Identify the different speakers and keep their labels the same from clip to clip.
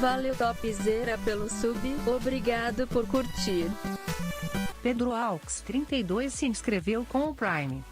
Speaker 1: Valeu topzera pelo sub, obrigado por curtir.
Speaker 2: Pedro Alves 32 se inscreveu com o Prime.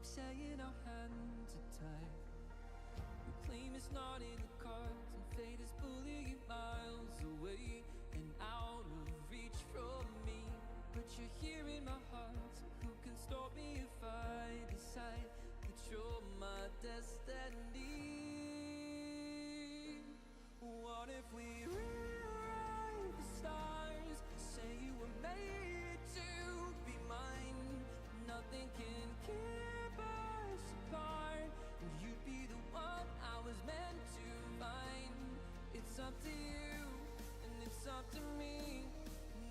Speaker 3: keep saying our hands are tied. You claim it's not in the cards, and fate is pulling you miles away and out of reach from me. But you're here in my heart, so who can stop me if I decide that you're my destiny? What if we rewrite the stars, say you were made to be mine? Nothing can keep us apart, and you'd be the one I was meant to find. It's up to you, and it's up to me.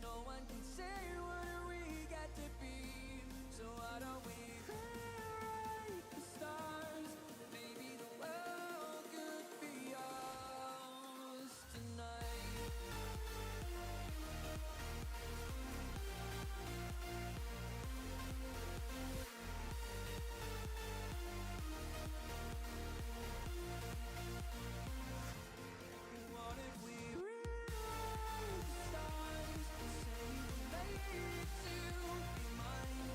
Speaker 3: No one can say what we got to be. So why don't we rewrite the stars? Maybe the world could be ours tonight. What if we rewrite the stars and say you were made to be mine?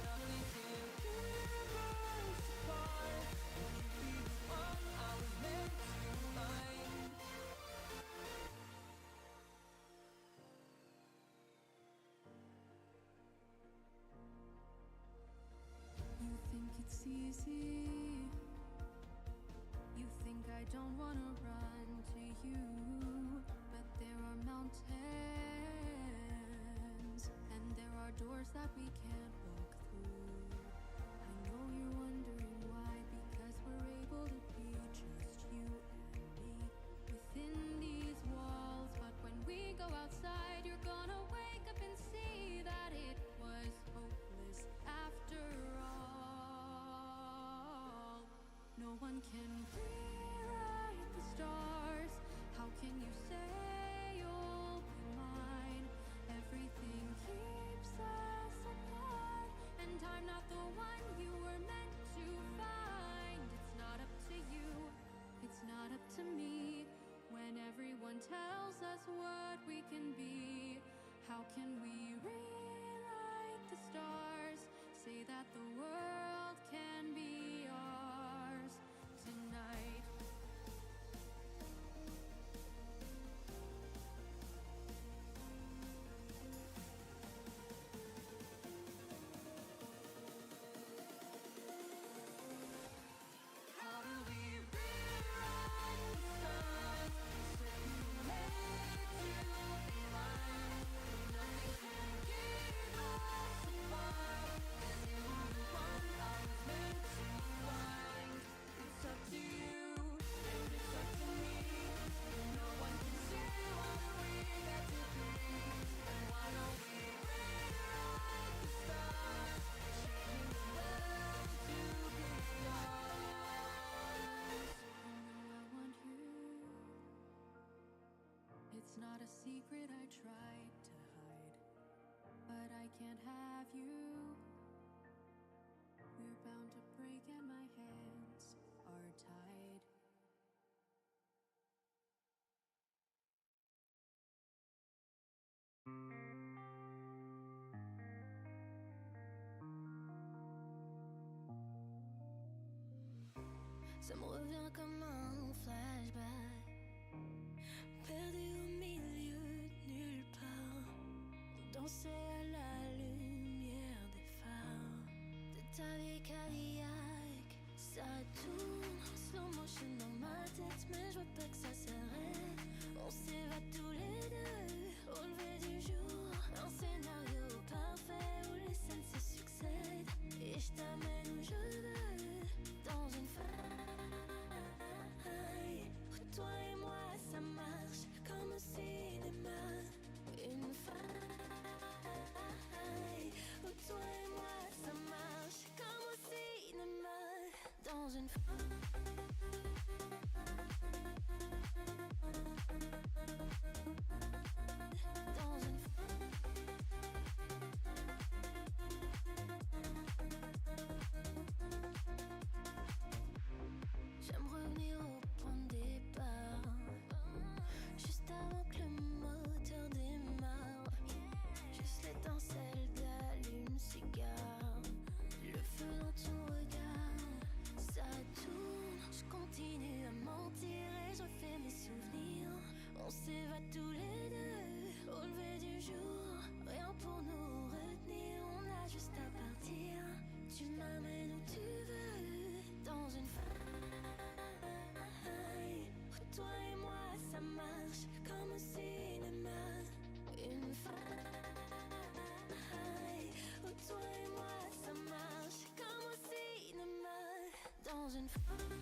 Speaker 3: Nothing can keep us apart, and you'd be the one I was meant to find.
Speaker 4: You think it's easy. You think I don't wanna run to you, but there are mountains, and there are doors that we can't walk through. I know you're wondering why, because we're able to be just you and me within these walls. But when we go outside, you're gonna wake up and see that it was hopeless after all. No one can rewrite the stars. How can you say you'll be mine? Everything keeps us apart, and I'm not the one you were meant to find. It's not up to you, it's not up to me. When everyone tells us what we can be, how can we rewrite the stars? Say that the world can be ours tonight.
Speaker 3: How do we rewrite the stars? Say you were made to be mine. Nothing can keep us apart, 'cause you were the one I was meant to find. It's up to you, and it's up to me. No one can say what we got to be. And why don't we rewrite the stars, changing the world to be ours?
Speaker 4: You know I want you. It's not a secret I tried to hide, but I can't have you. We're bound to break and my hands are tied.
Speaker 5: Ça me revient comme un flashback, perdu au milieu de nulle part. On dansait à la lumière des phares de ta vieille Cadillac. Ça tourne en slow motion dans ma tête, mais je vois pas que ça s'arrête. On s'évade tous les deux au lever du jour, un scénario parfait où les scènes se succèdent. Et je t'amène où je veux, dans une faille où toi et moi ça marche comme au cinéma. Une faille où toi et moi ça marche comme au cinéma. Dans une dans une j'aime revenir au point de départ, juste avant que le moteur démarre. Juste l'étincelle d'allume-cigare, le feu dans ton regard. On s'évade tous les deux au lever du jour. Rien pour nous retenir, on a juste à partir. Tu m'amènes où tu veux, dans une faille. Toi et moi, ça marche comme au cinéma. Une faille. Toi et moi, ça marche comme au cinéma. Dans une faille.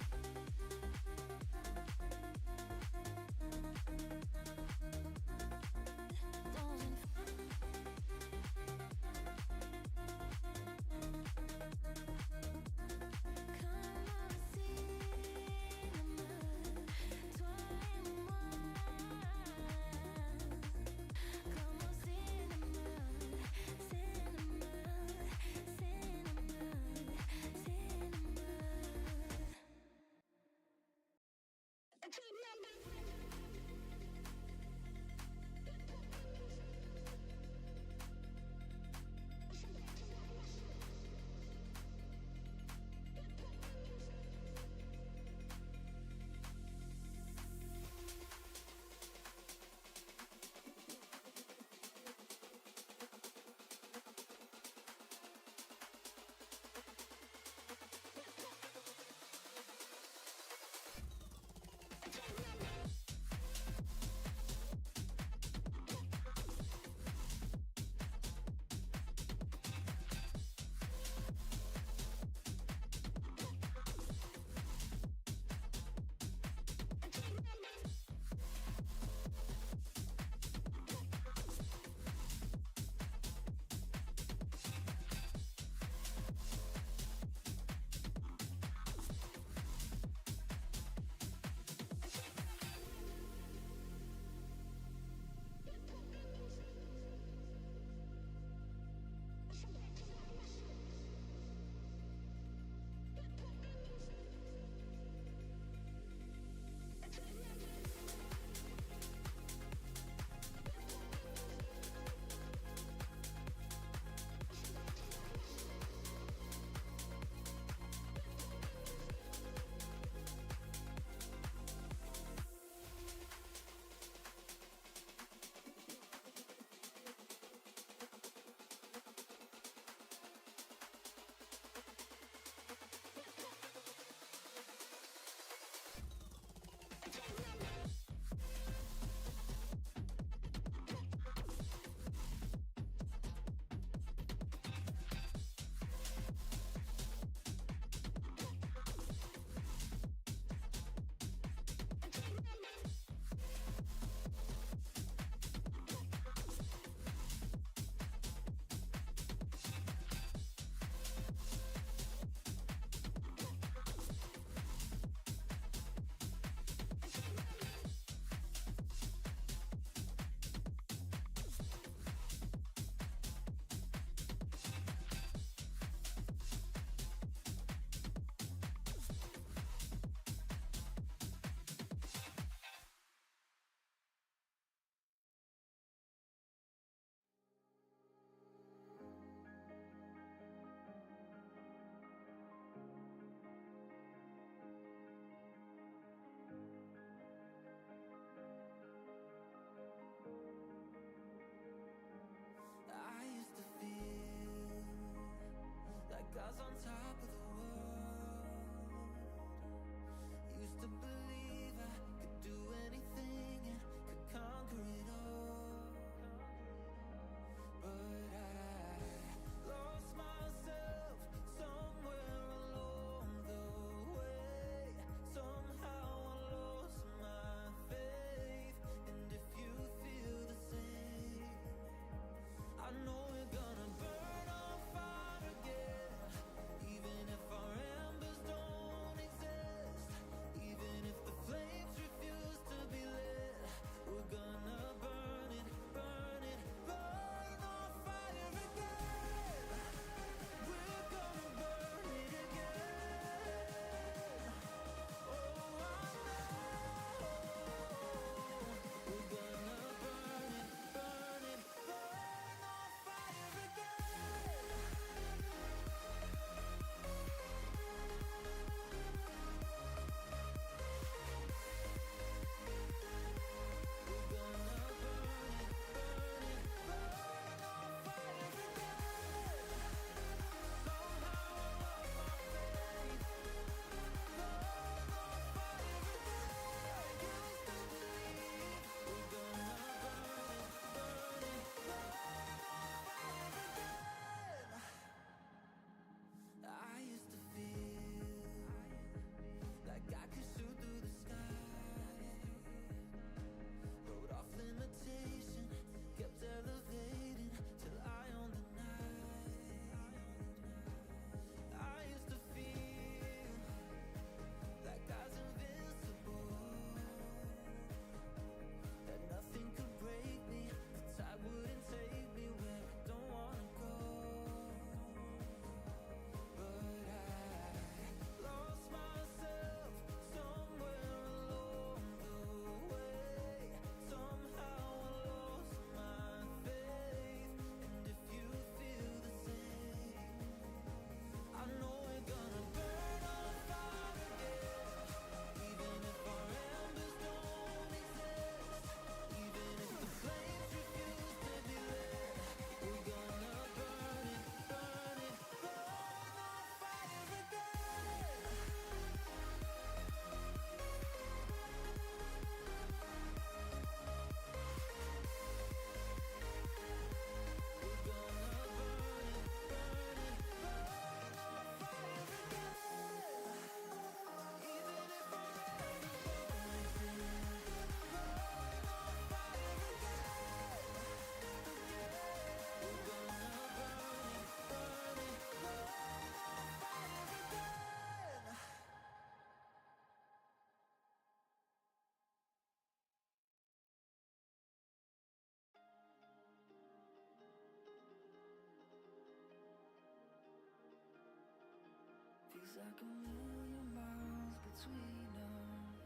Speaker 3: like a million miles between us.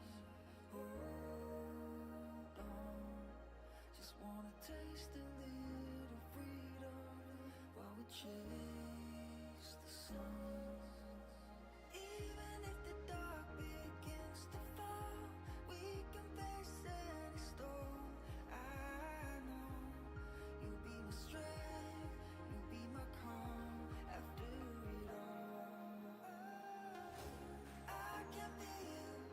Speaker 3: Hold on, just wanna taste a little freedom while we chase the sun. Even if the dark begins to fall, we can face any storm. I know you'll be my strength, you'll be my calm after it all. I can feel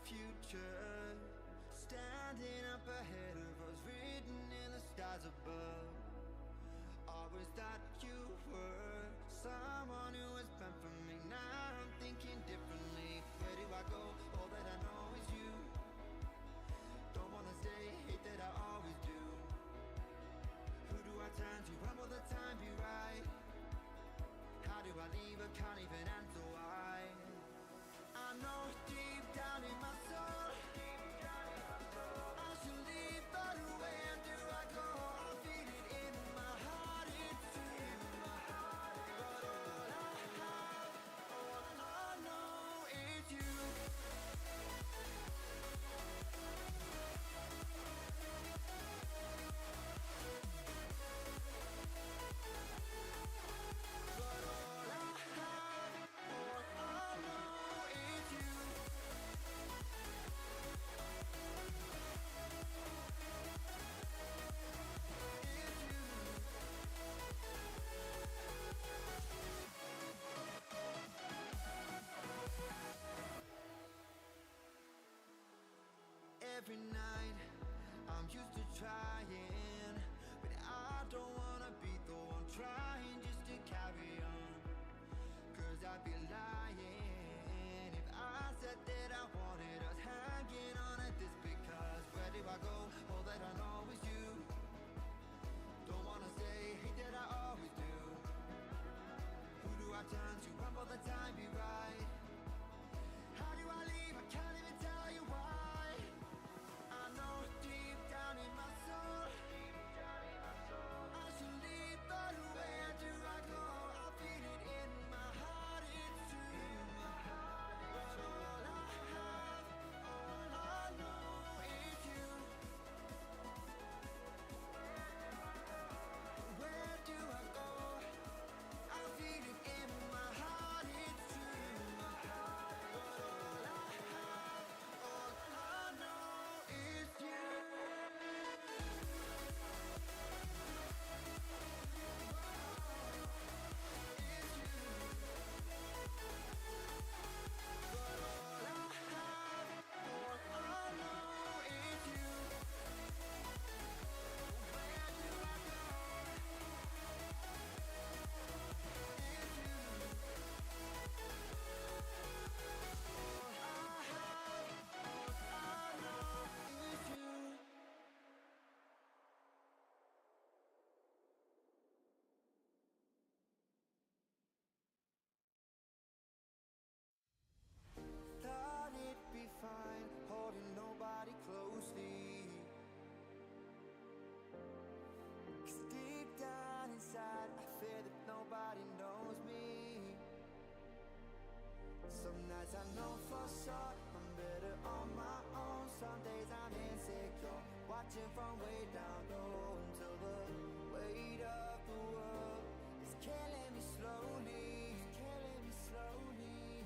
Speaker 3: future standing up ahead of us, written in the stars above. Or was that you were someone who was meant for me? Now I'm thinking differently. Where do I go? All that I know is you. Don't wanna stay, hate that I always do. Who do I turn to? When will the time be right? How do I leave? I can't even answer why. I know deep down in my soul I should leave, but where do I go? I feel it in my heart, it's true. But all I have, all I know is you. But all I have, all I know is you. Is you. Every night I'm used to trying, but I don't wanna be the one trying just to carry on. Cause I'd be lying if I said that I wanted us hanging on at this, because where do I go? All that I know is you. Don't wanna stay, hate that I always do. Who do I turn to? When will the time be right? How do I leave? I can't even tell you why. I know deep down in my soul I should leave, but where do I go? I feel it in my heart, it's true. But all I have, all I know is you. Where do I go? I feel it in my heart, it's true. But all I have, all I know is you. Thought it'd be fine, holding nobody closely. 'Cause deep down inside, I fear that nobody knows me. Some nights I know for sure I'm better on my own. Some days I'm insecure, watching from way down low until the weight of the world is killing me slowly. It's killing me slowly.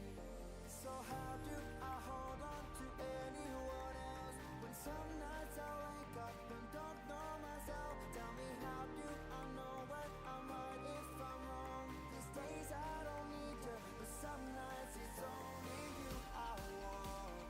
Speaker 3: So how do I hold on to anyone else when some nights I wake up and don't know myself? Tell me, how do I know when I'm right if I'm wrong? These days I don't need you, but some nights it's only you I want.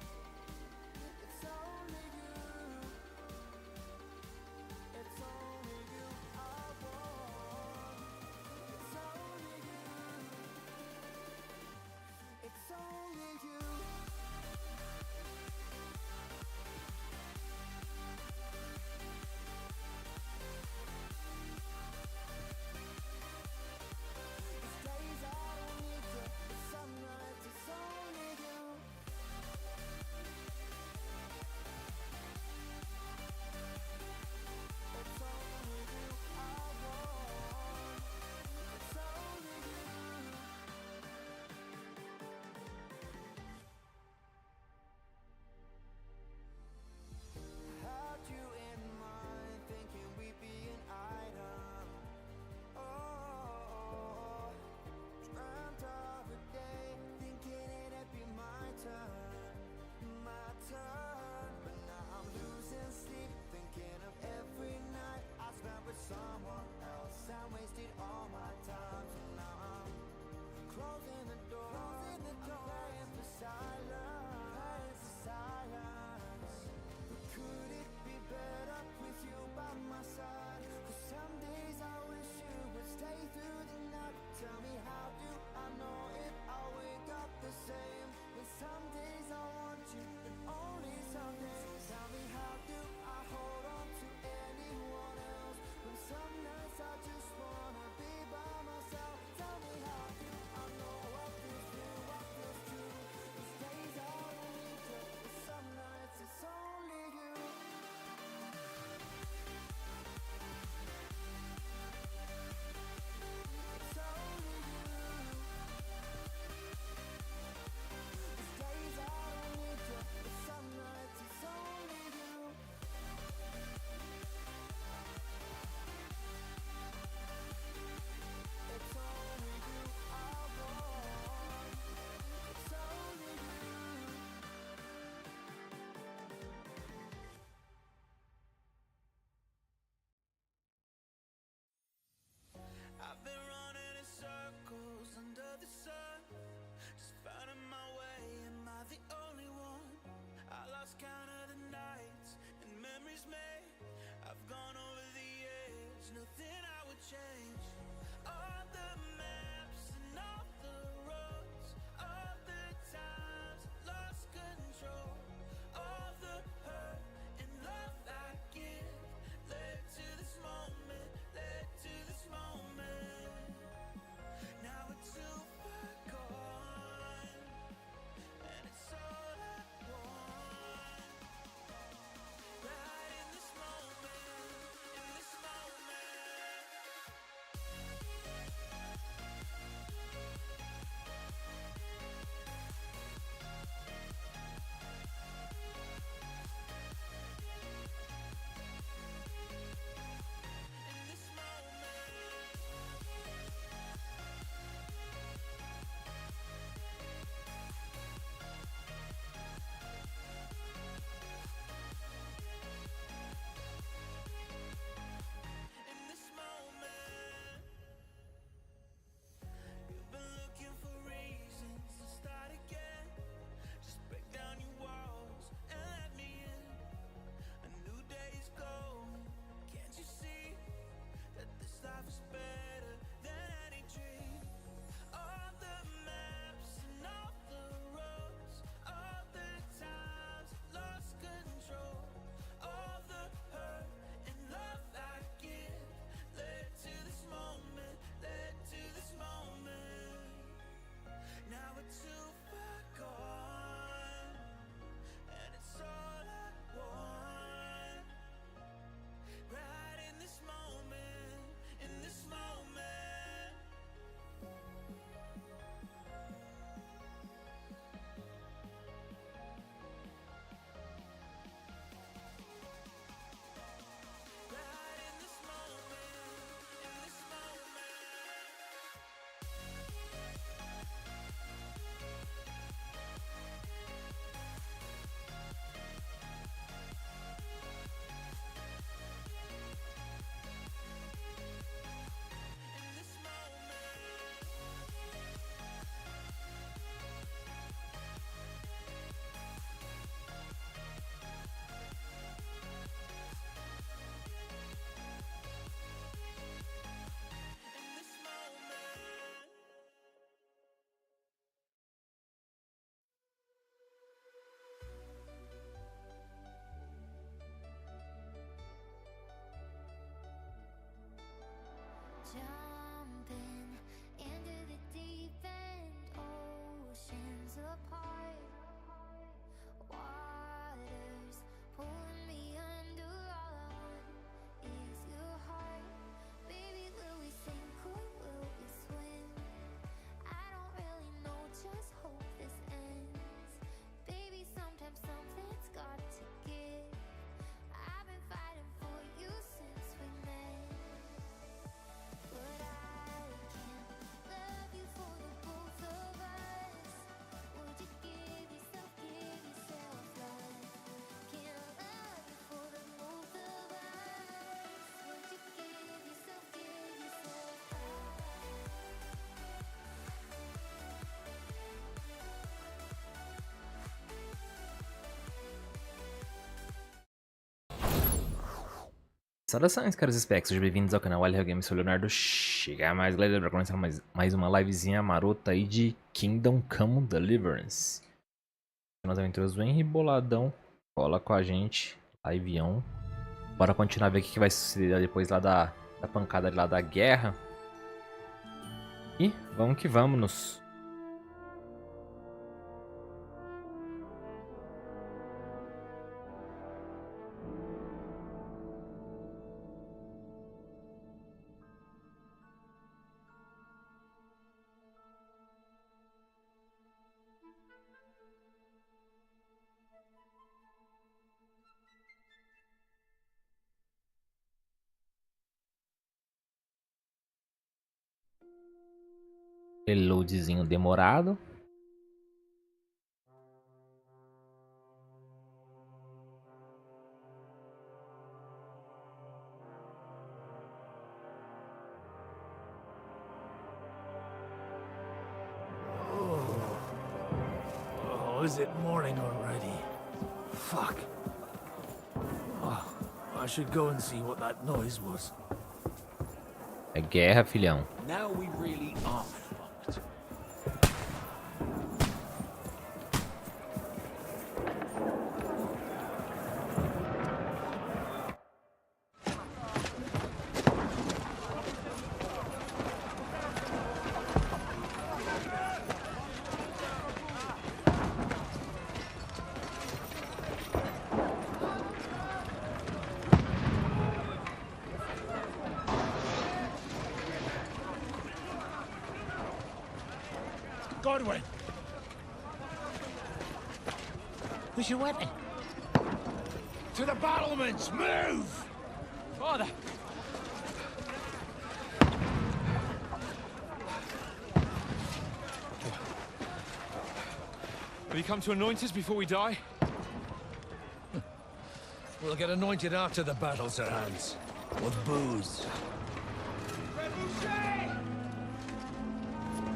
Speaker 3: gone over the edge, nothing I would change. All the maps and all the roads, all the times lost control, all the hurt and love I give led to this moment, led to this moment. Now it's too far gone, and it's all I want. Right in this moment, in this moment. In this moment, you've been looking for reasons to start again. Just break down your walls and let me in. A new day is going. Can't you see that this life is better than any dream? All the maps and all the roads, all the times lost control, all the hurt and love I give led to this moment, led to this moment. Now we're too far gone, and it's all I want. Right in this moment, in this moment. Right in this moment, in this moment. In this moment.
Speaker 5: Jumping into the deep end, oceans apart, waters pulling me under. All I want is your heart, baby. Will we sink or will we swim? I don't really know, just hope this ends. Baby, sometimes something's got to give. I've been fighting for you since we met. But I can't love you for the both of us. Would you give yourself love? Can't love you for the both of us. Would you give yourself
Speaker 6: Saudações, caros specs, sejam bem-vindos ao canal lrogamespix, sou o Leonardo. Chega mais, galera, para começar mais uma livezinha marota aí de Kingdom Come Deliverance. Nas aventuras do Henry Boladão, cola com a gente, liveão. Bora continuar a ver o que vai suceder depois lá da pancada lá da guerra. E vamos que vamos. Reloadzinho demorado.
Speaker 7: Oh, is it morning already? Fuck. I should go and see what that noise was.
Speaker 6: É guerra, filhão.
Speaker 7: Now we really are fucked. Godwin! Where's your weapon? To the battlements! Move! Father!
Speaker 8: Have you come to anoint us before we die?
Speaker 7: We'll get anointed after the battles are hands. With booze.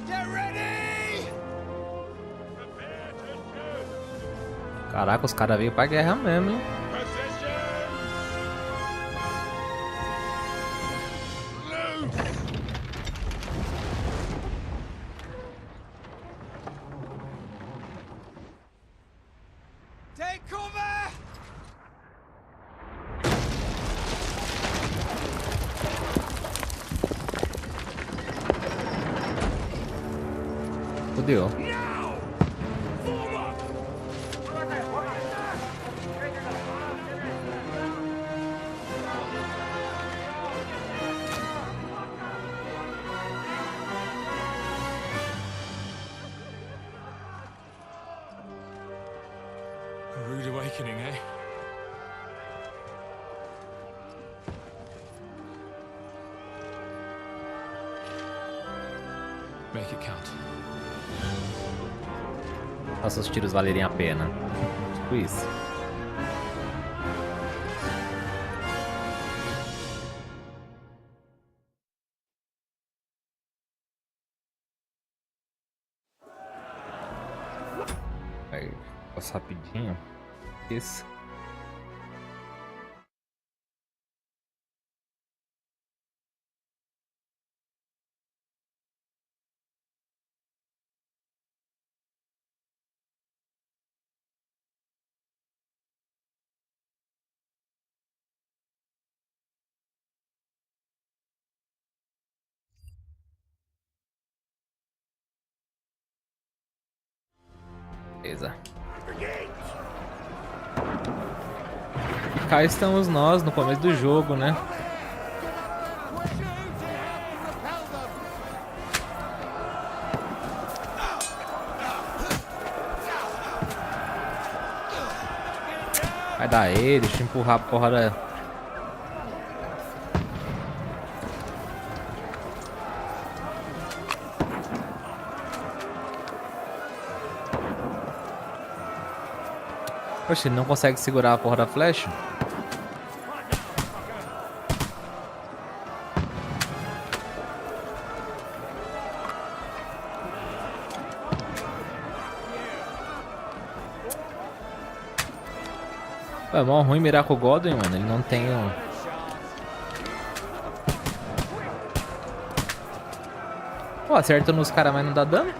Speaker 7: Get ready!
Speaker 6: Caraca, os caras veio pra guerra mesmo, hein?
Speaker 7: Take cover!
Speaker 6: Fudeu.
Speaker 8: A rude awakening, eh? Make it count.
Speaker 6: Faça os tiros valerem a pena. Tipo isso. Aí, passa rapidinho. Isso. Beleza. Cá estamos nós no começo do jogo, né? Vai dar aí, deixa eu empurrar a porra. Poxa, ele não consegue segurar a porra da flecha? É mó ruim mirar com o Godwin, mano. Ele não tem um... Pô, acerta nos caras, mas não dá dano?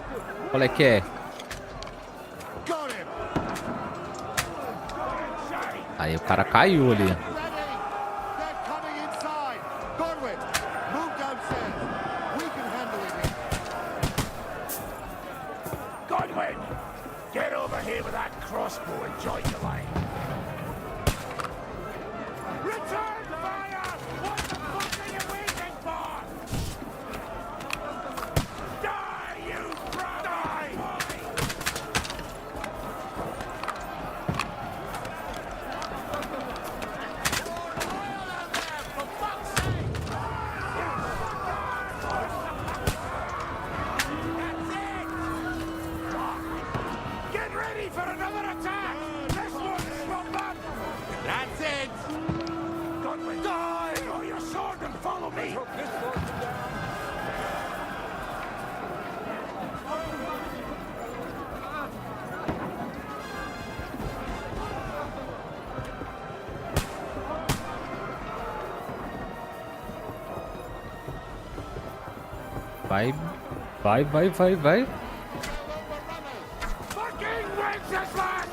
Speaker 6: Qual é que é? Aí o cara caiu ali.
Speaker 7: Godwin! Get over here with that crossbow and join the line. Return fire! What the fuck are you waiting for? Die, you brat! Die!
Speaker 6: Vai, vai, vai, vai, vai.
Speaker 7: Fucking Wenceslas!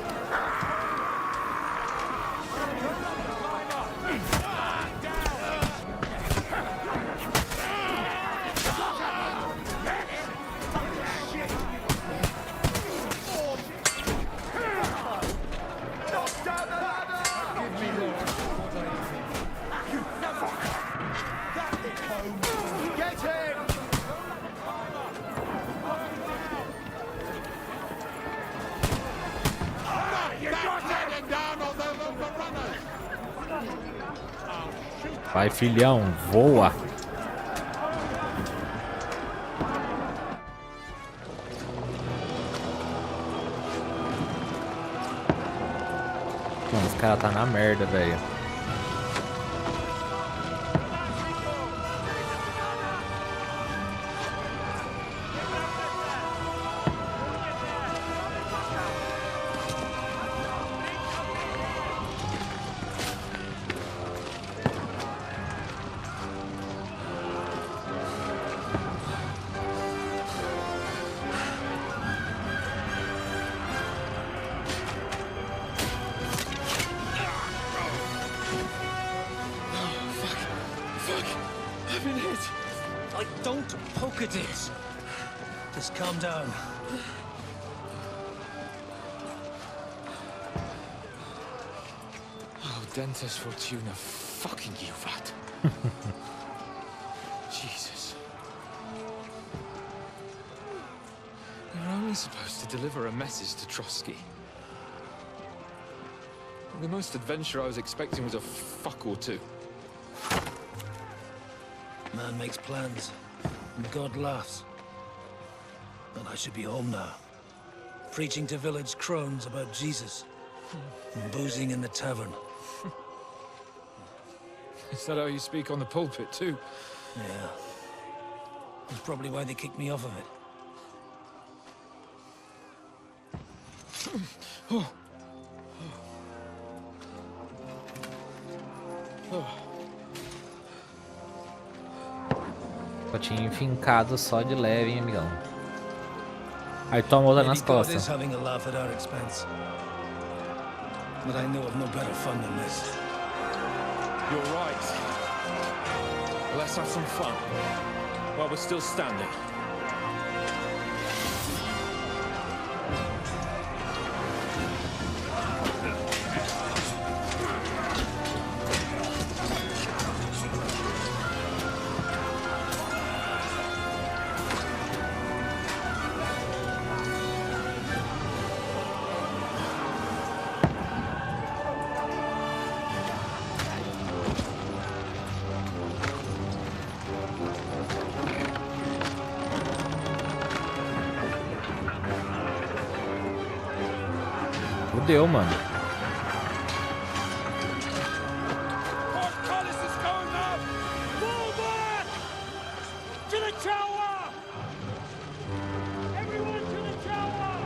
Speaker 7: Get him!
Speaker 6: Vai, filhão, voa. Mano, os caras tá na merda, velho.
Speaker 8: I've been hit.
Speaker 9: Don't poke at it. Just calm down.
Speaker 8: Audentes, Fortuna, fucking Iuvat. Jesus. We were only supposed to deliver a message to Trotsky. The most adventure I was expecting was a fuck or two.
Speaker 9: Man makes plans, and God laughs. But I should be home now, preaching to village crones about Jesus, and boozing in the tavern.
Speaker 8: Is that how you speak on the pulpit too?
Speaker 9: Yeah. That's probably why they kicked me off of it.
Speaker 6: Só tinha enfincado só de leve, hein, amigão. Aí toma outra nas
Speaker 9: Maybe God is
Speaker 6: costas.
Speaker 9: having a laugh at our expense. But I know of no better fun than this.
Speaker 8: You're right. Well, let's have some fun while we're still standing.
Speaker 6: Fudeu, mano.
Speaker 7: Portcullis is going up! Fall back! To the tower! Everyone to the tower!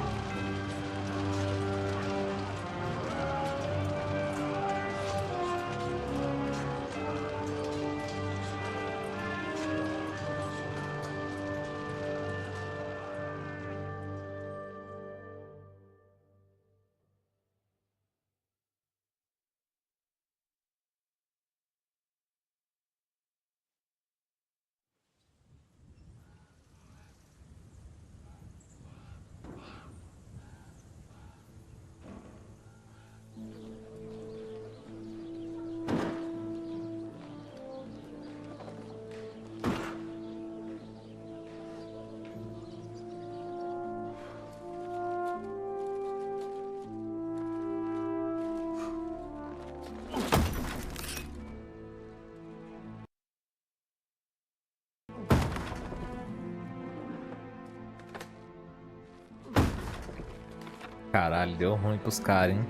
Speaker 6: Caralho, deu ruim pros caras, hein?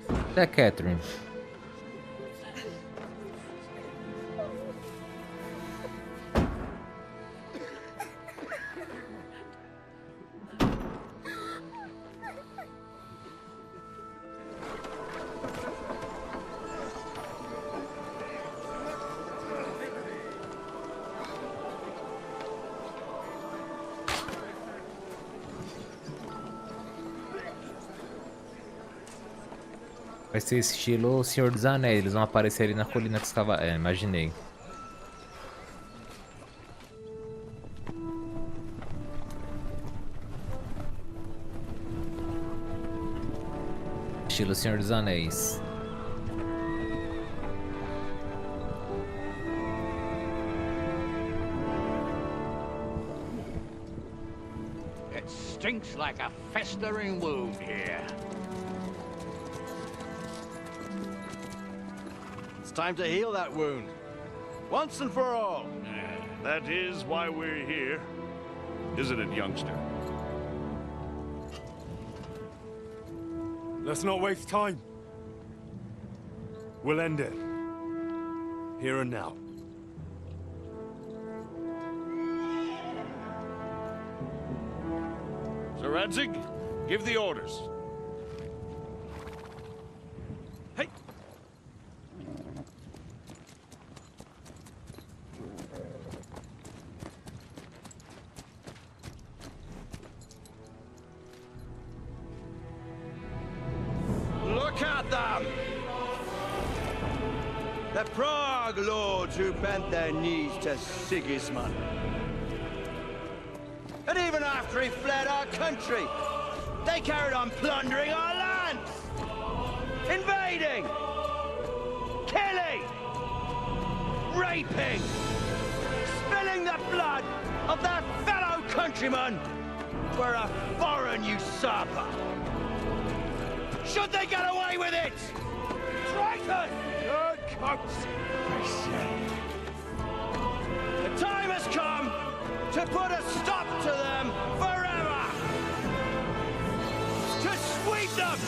Speaker 6: Cadê a Catherine? Vai ser estilo Senhor dos Anéis, eles vão aparecer ali na colina dos cavalos. É, imaginei. Estilo Senhor dos Anéis.
Speaker 7: It stinks like a festering wound here.
Speaker 10: It's time to heal that wound. Once and for all.
Speaker 11: That is why we're here, isn't it, youngster?
Speaker 8: Let's not waste time. We'll end it. Here and now.
Speaker 11: Sir Radzig, give the orders.
Speaker 8: Hey!
Speaker 10: Look at them! The Prague lords who bent their knees to Sigismund. And even after he fled our country, they carried on plundering our lands, invading, killing, raping, spilling the blood of their fellow countrymen for a foreign usurper. Should they get away with it? Traitor! Your coats, I say. The time has come to put a stop to them forever! To sweep them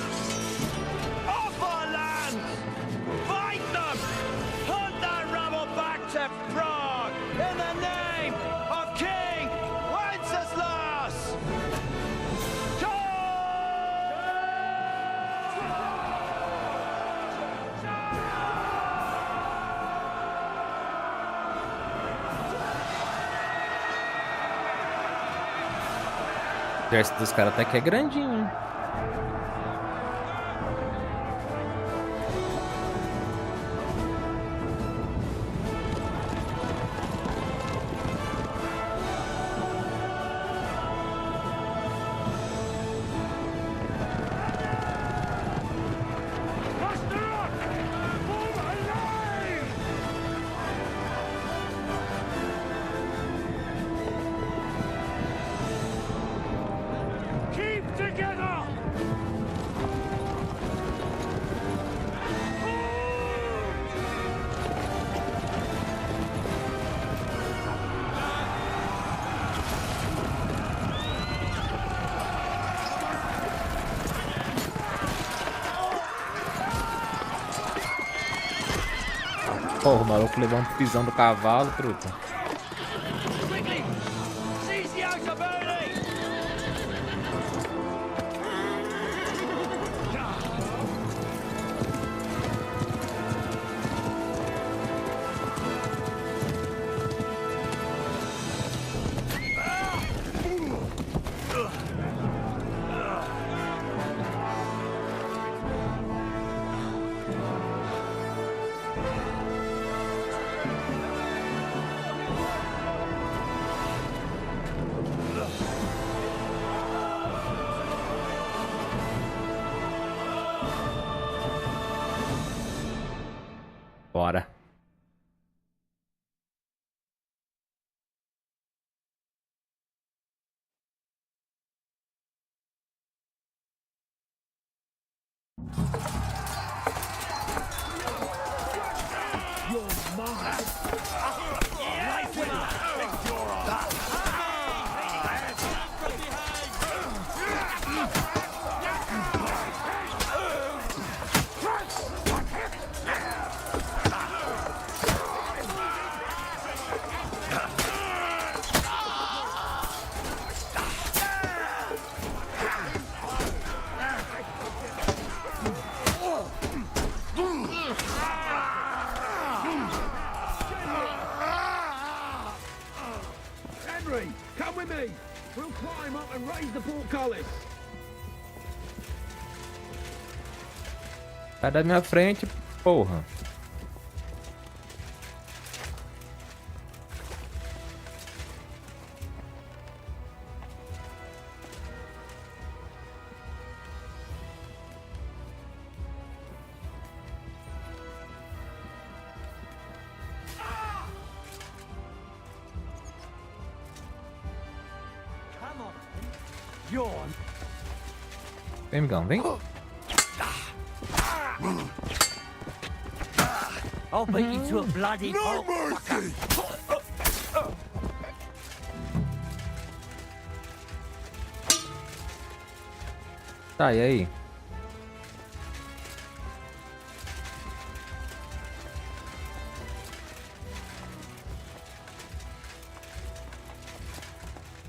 Speaker 10: off our land! Fight them! Hunt that rabble back to Prague in the name of King Wenceslas!
Speaker 6: O exército dos caras até que é grandinho, hein? Porra, o maluco levou um pisão do cavalo, truta.
Speaker 10: Quickly! Seize the outer burning!
Speaker 6: Bora.
Speaker 12: Come with me! We'll climb up and raise the portcullis!
Speaker 6: Sai da minha frente, porra. Vem, amigão, vem.
Speaker 10: I'll beat you to a bloody pulp.
Speaker 6: Tá, e aí?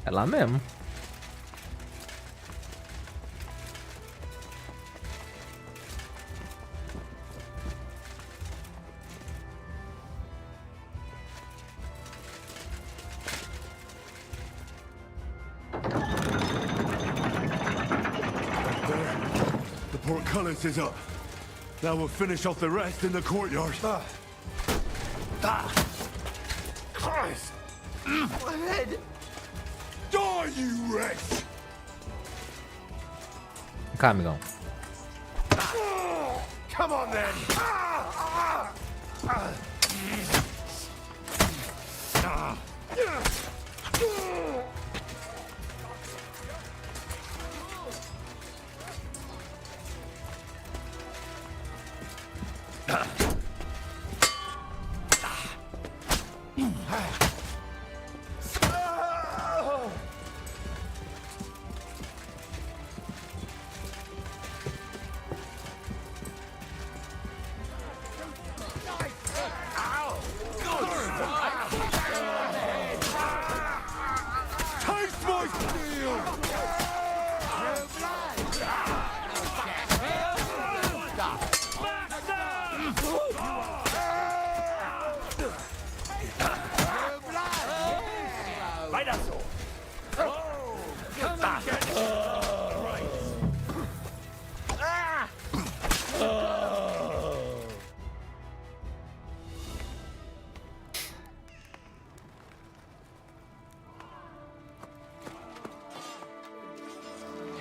Speaker 6: É lá mesmo.
Speaker 7: Portcullis is up. Now we'll finish off the rest in the courtyard. Christ! My head! Die, you wretch!
Speaker 6: Cá, amigão.
Speaker 7: Come on then!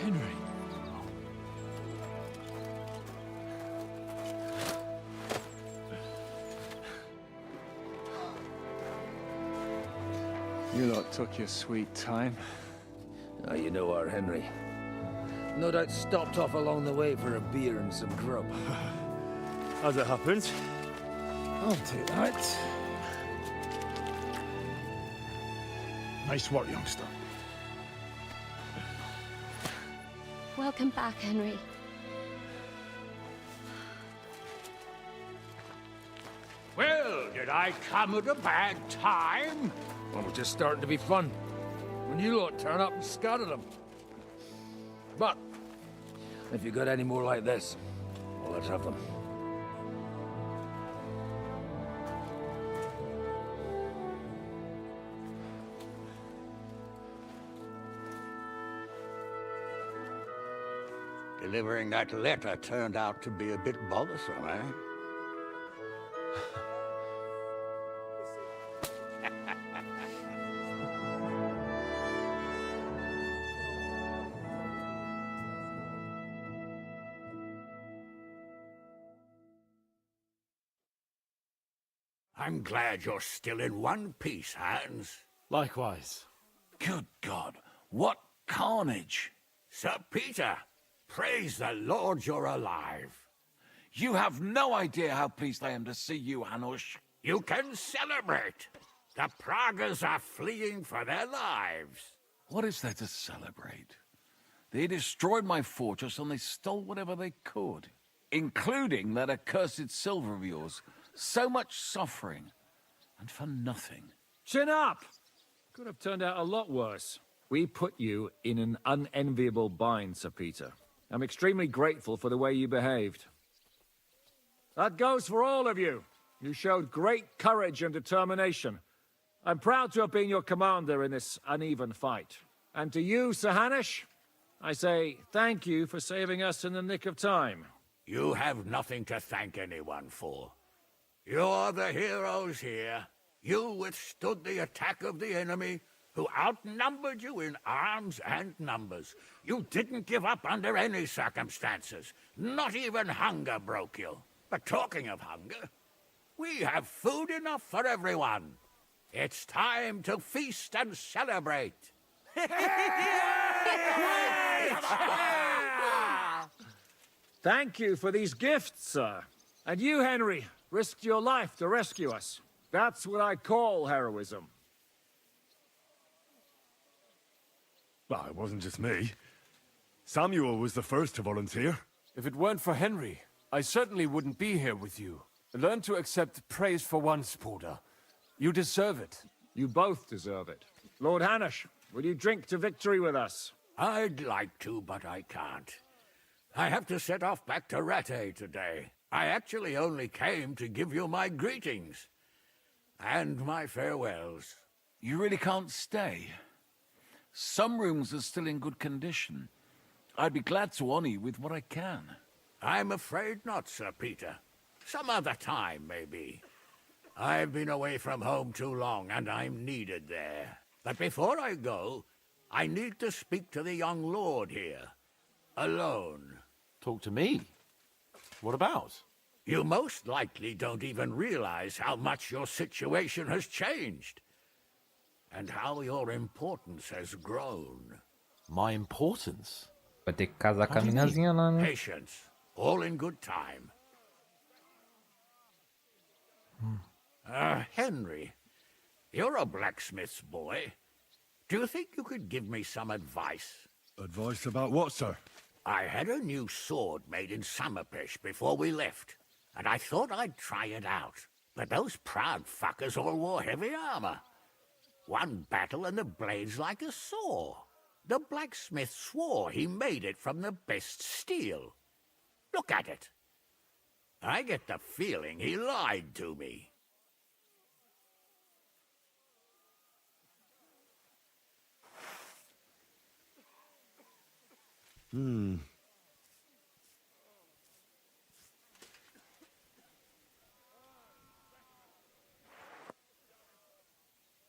Speaker 8: Henry.
Speaker 13: You lot took your sweet time.
Speaker 9: Ah, you know our Henry. No doubt stopped off along the way for a beer and some grub.
Speaker 13: As it happens, I'll take that. Nice work, youngster.
Speaker 4: Welcome back, Henry.
Speaker 10: Well, did I come at a bad time?
Speaker 9: Well, we're just starting to be fun. When you lot turn up and scatter them. But, if you got any more like this, well, let's have them.
Speaker 7: Delivering that letter turned out to be a bit bothersome, eh? I'm glad you're still in one piece, Hans.
Speaker 13: Likewise.
Speaker 7: Good God, what carnage! Sir Peter, praise the Lord you're alive.
Speaker 14: You have no idea how pleased I am to see you, Hanush.
Speaker 7: You can celebrate. The Pragas are fleeing for their lives.
Speaker 14: What is there to celebrate? They destroyed my fortress and they stole whatever they could, including that accursed silver of yours. So much suffering, and for nothing.
Speaker 13: Chin up! Could have turned out a lot worse. We put you in an unenviable bind, Sir Peter. I'm extremely grateful for the way you behaved. That goes for all of you. You showed great courage and determination. I'm proud to have been your commander in this uneven fight. And to you, Sir Hanush, I say thank you for saving us in the nick of time.
Speaker 7: You have nothing to thank anyone for. You're the heroes here. You withstood the attack of the enemy, who outnumbered you in arms and numbers. You didn't give up under any circumstances. Not even hunger broke you. But talking of hunger, we have food enough for everyone. It's time to feast and celebrate.
Speaker 13: Thank you for these gifts, sir. And you, Henry, risked your life to rescue us. That's what I call heroism.
Speaker 12: Well, it wasn't just me. Samuel was the first to volunteer.
Speaker 15: If it weren't for Henry, I certainly wouldn't be here with you. Learn to accept praise for once, Porter. You deserve it.
Speaker 13: You both deserve it. Lord Hanush, will you drink to victory with us?
Speaker 7: I'd like to, but I can't. I have to set off back to Rattay today. I actually only came to give you my greetings. And my farewells.
Speaker 14: You really can't stay? Some rooms are still in good condition. I'd be glad to honor you with what I can.
Speaker 7: I'm afraid not, Sir Peter. Some other time, maybe. I've been away from home too long, and I'm needed there. But before I go, I need to speak to the young lord here. Alone.
Speaker 15: Talk to me? What about?
Speaker 7: You most likely don't even realize how much your situation has changed. And how your importance has grown.
Speaker 15: My importance?
Speaker 6: Vai ter que casar com a minazinha lá, né?
Speaker 7: Patience. All in good time. Henry, you're a blacksmith's boy. Do you think you could give me some advice?
Speaker 12: Advice about what, sir?
Speaker 7: I had a new sword made in Summerpish before we left, and I thought I'd try it out. But those proud fuckers all wore heavy armor. One battle and the blade's like a saw. The blacksmith swore he made it from the best steel. Look at it. I get the feeling he lied to me.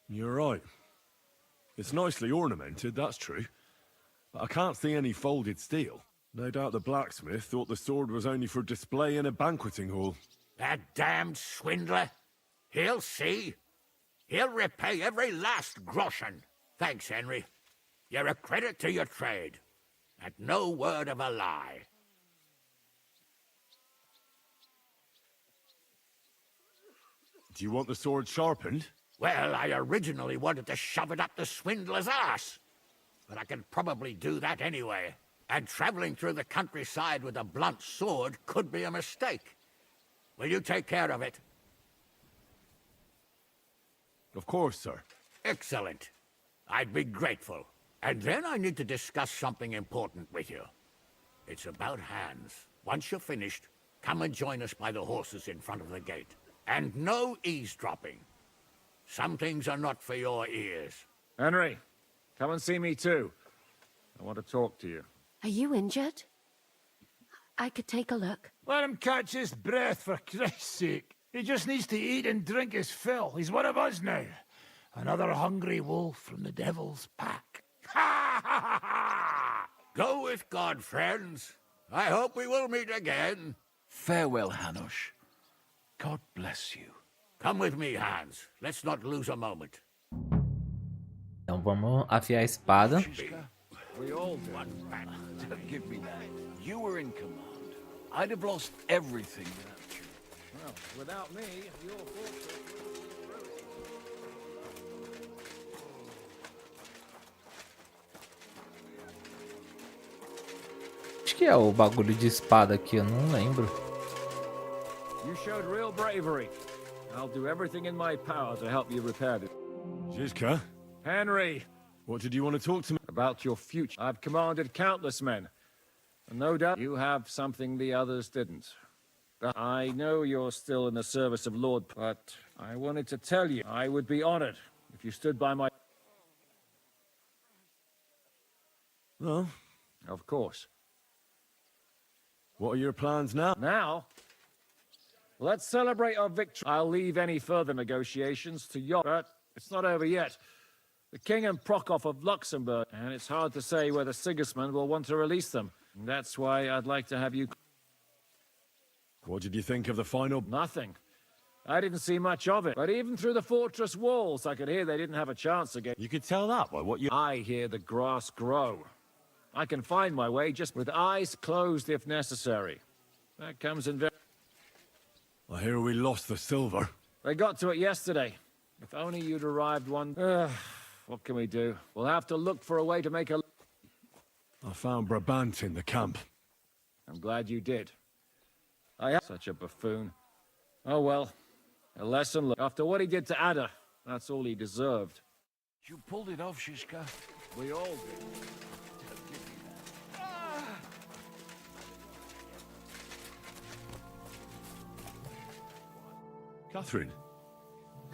Speaker 12: You're right. It's nicely ornamented, that's true. But I can't see any folded steel. No doubt the blacksmith thought the sword was only for display in a banqueting hall.
Speaker 7: That damned swindler. He'll see. He'll repay every last groschen. Thanks, Henry. You're a credit to your trade. And no word of a lie.
Speaker 12: Do you want the sword sharpened?
Speaker 7: Well, I originally wanted to shove it up the swindler's ass. But I can probably do that anyway. And traveling through the countryside with a blunt sword could be a mistake. Will you take care of it?
Speaker 12: Of course, sir.
Speaker 7: Excellent. I'd be grateful. And then I need to discuss something important with you. It's about Hans. Once you're finished, come and join us by the horses in front of the gate. And no eavesdropping. Some things are not for your ears.
Speaker 13: Henry, come and see me too. I want to talk to you.
Speaker 16: Are you injured? I could take a look.
Speaker 17: Let him catch his breath, for Christ's sake. He just needs to eat and drink his fill. He's one of us now. Another hungry wolf from the devil's pack.
Speaker 7: Ha ha ha ha! Go with God, friends. I hope we will meet again.
Speaker 14: Farewell, Hanush. God bless you.
Speaker 7: Come with me, Hans. Let's not lose a moment.
Speaker 6: Então vamos afiar a espada.
Speaker 14: We all one back. Don't give me that. You were in command. I'd have lost everything without you.
Speaker 13: Well, without me, your fortress.
Speaker 6: Acho que é o bagulho de espada aqui, eu não lembro.
Speaker 13: You showed real bravery. I'll do everything in my power to help you repair it.
Speaker 12: Zizka?
Speaker 13: Henry!
Speaker 12: What did you want to talk to me
Speaker 13: about? Your future. I've commanded countless men. And no doubt you have something the others didn't. I know you're still in the service of Lord, but I wanted to tell you I would be honored if you stood by my...
Speaker 12: Oh?
Speaker 13: Of course.
Speaker 12: What are your plans now?
Speaker 13: Now? Let's celebrate our victory. I'll leave any further negotiations to you, but it's not over yet. The King and Prokop of Luxembourg, and it's hard to say whether Sigismund will want to release them. That's why I'd like to have you...
Speaker 12: What did you think of the final?
Speaker 13: Nothing. I didn't see much of it, but even through the fortress walls, I could hear they didn't have a chance again.
Speaker 12: You could tell that by what you...
Speaker 13: I hear the grass grow. I can find my way just with eyes closed if necessary. That comes in very...
Speaker 12: I hear we lost the silver.
Speaker 13: They got to it yesterday. If only you'd arrived one... what can we do? We'll have to look for a way to make a...
Speaker 12: I found Brabant in the camp.
Speaker 13: I'm glad you did. I am such a buffoon. Oh well. A lesson learned. After what he did to Ada, that's all he deserved.
Speaker 14: You pulled it off, Shishka.
Speaker 13: We all did.
Speaker 12: Catherine,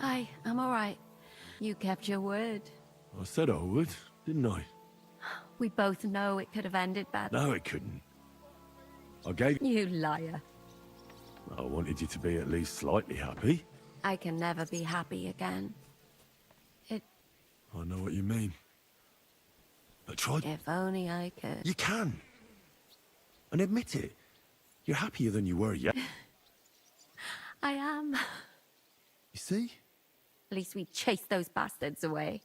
Speaker 16: I'm all right. You kept your word.
Speaker 12: I said I would, didn't I?
Speaker 16: We both know it could have ended badly.
Speaker 12: No, it couldn't. I gave...
Speaker 16: You liar.
Speaker 12: I wanted you to be at least slightly happy.
Speaker 16: I can never be happy again.
Speaker 12: I know what you mean. But try...
Speaker 16: If only I could.
Speaker 12: You can. And admit it. You're happier than you were yet.
Speaker 16: I am.
Speaker 12: You see?
Speaker 16: At least we chased those bastards away.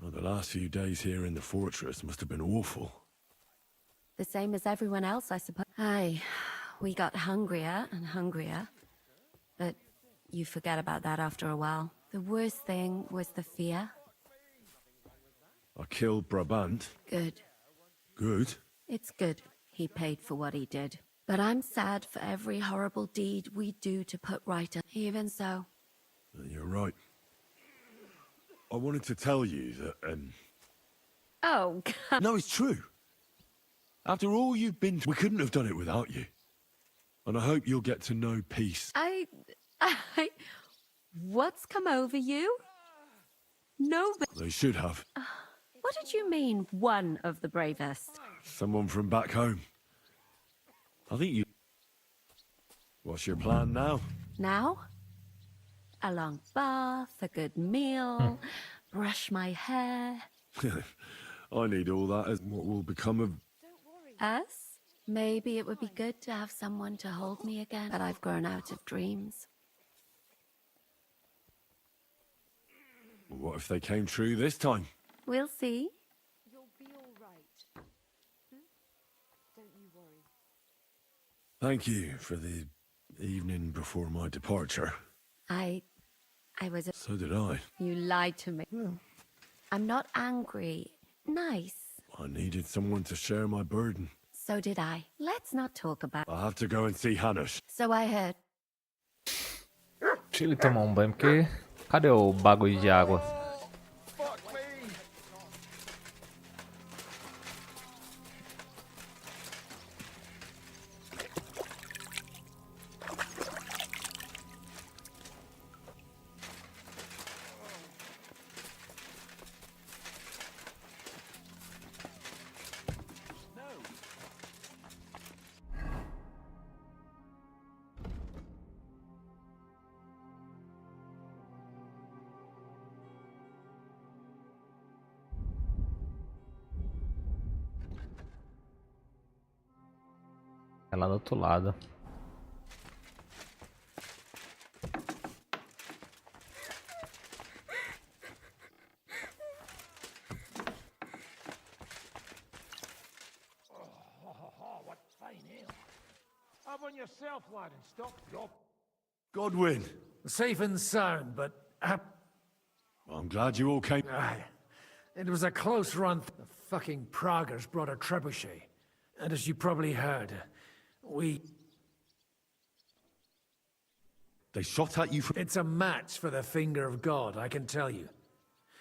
Speaker 12: Well, the last few days here in the fortress must have been awful.
Speaker 16: The same as everyone else, I suppose. Aye, we got hungrier and hungrier. But you forget about that after a while. The worst thing was the fear.
Speaker 12: I killed Brabant.
Speaker 16: Good.
Speaker 12: Good?
Speaker 16: It's good. He paid for what he did. But I'm sad for every horrible deed we do to put right. Even so.
Speaker 12: You're right. I wanted to tell you that,
Speaker 16: Oh, God.
Speaker 12: No, it's true. After all you've been through, we couldn't have done it without you. And I hope you'll get to know peace.
Speaker 16: What's come over you? No, but...
Speaker 12: They should have.
Speaker 16: What did you mean, one of the bravest?
Speaker 12: Someone from back home. I think you... What's your plan now?
Speaker 16: Now? A long bath, a good meal, brush my hair.
Speaker 12: I need all that as what will become of...
Speaker 16: Us? Maybe it would be good to have someone to hold me again, but I've grown out of dreams.
Speaker 12: What if they came true this time?
Speaker 16: We'll see.
Speaker 4: You'll be all right. Don't you worry.
Speaker 12: Thank you for the evening before my departure.
Speaker 16: I was...
Speaker 12: So did I.
Speaker 16: You lied to me. I'm not angry. Nice.
Speaker 12: I needed someone to share my burden.
Speaker 16: So did I. Let's not talk about...
Speaker 12: I have to go and see Hanish.
Speaker 16: So I heard.
Speaker 6: Deixa ele tomar um banho, porque... Cadê o bagulho de água? É lá do outro lado.
Speaker 17: What fine ale. Have on yourself, lad, and stop drop.
Speaker 12: Godwin.
Speaker 17: Safe and sound, but...
Speaker 12: I'm glad you all came.
Speaker 17: Aye. It was a close run. The fucking Praguers brought a trebuchet. And as you probably heard,
Speaker 12: They shot at you from...
Speaker 17: It's a match for the finger of God, I can tell you.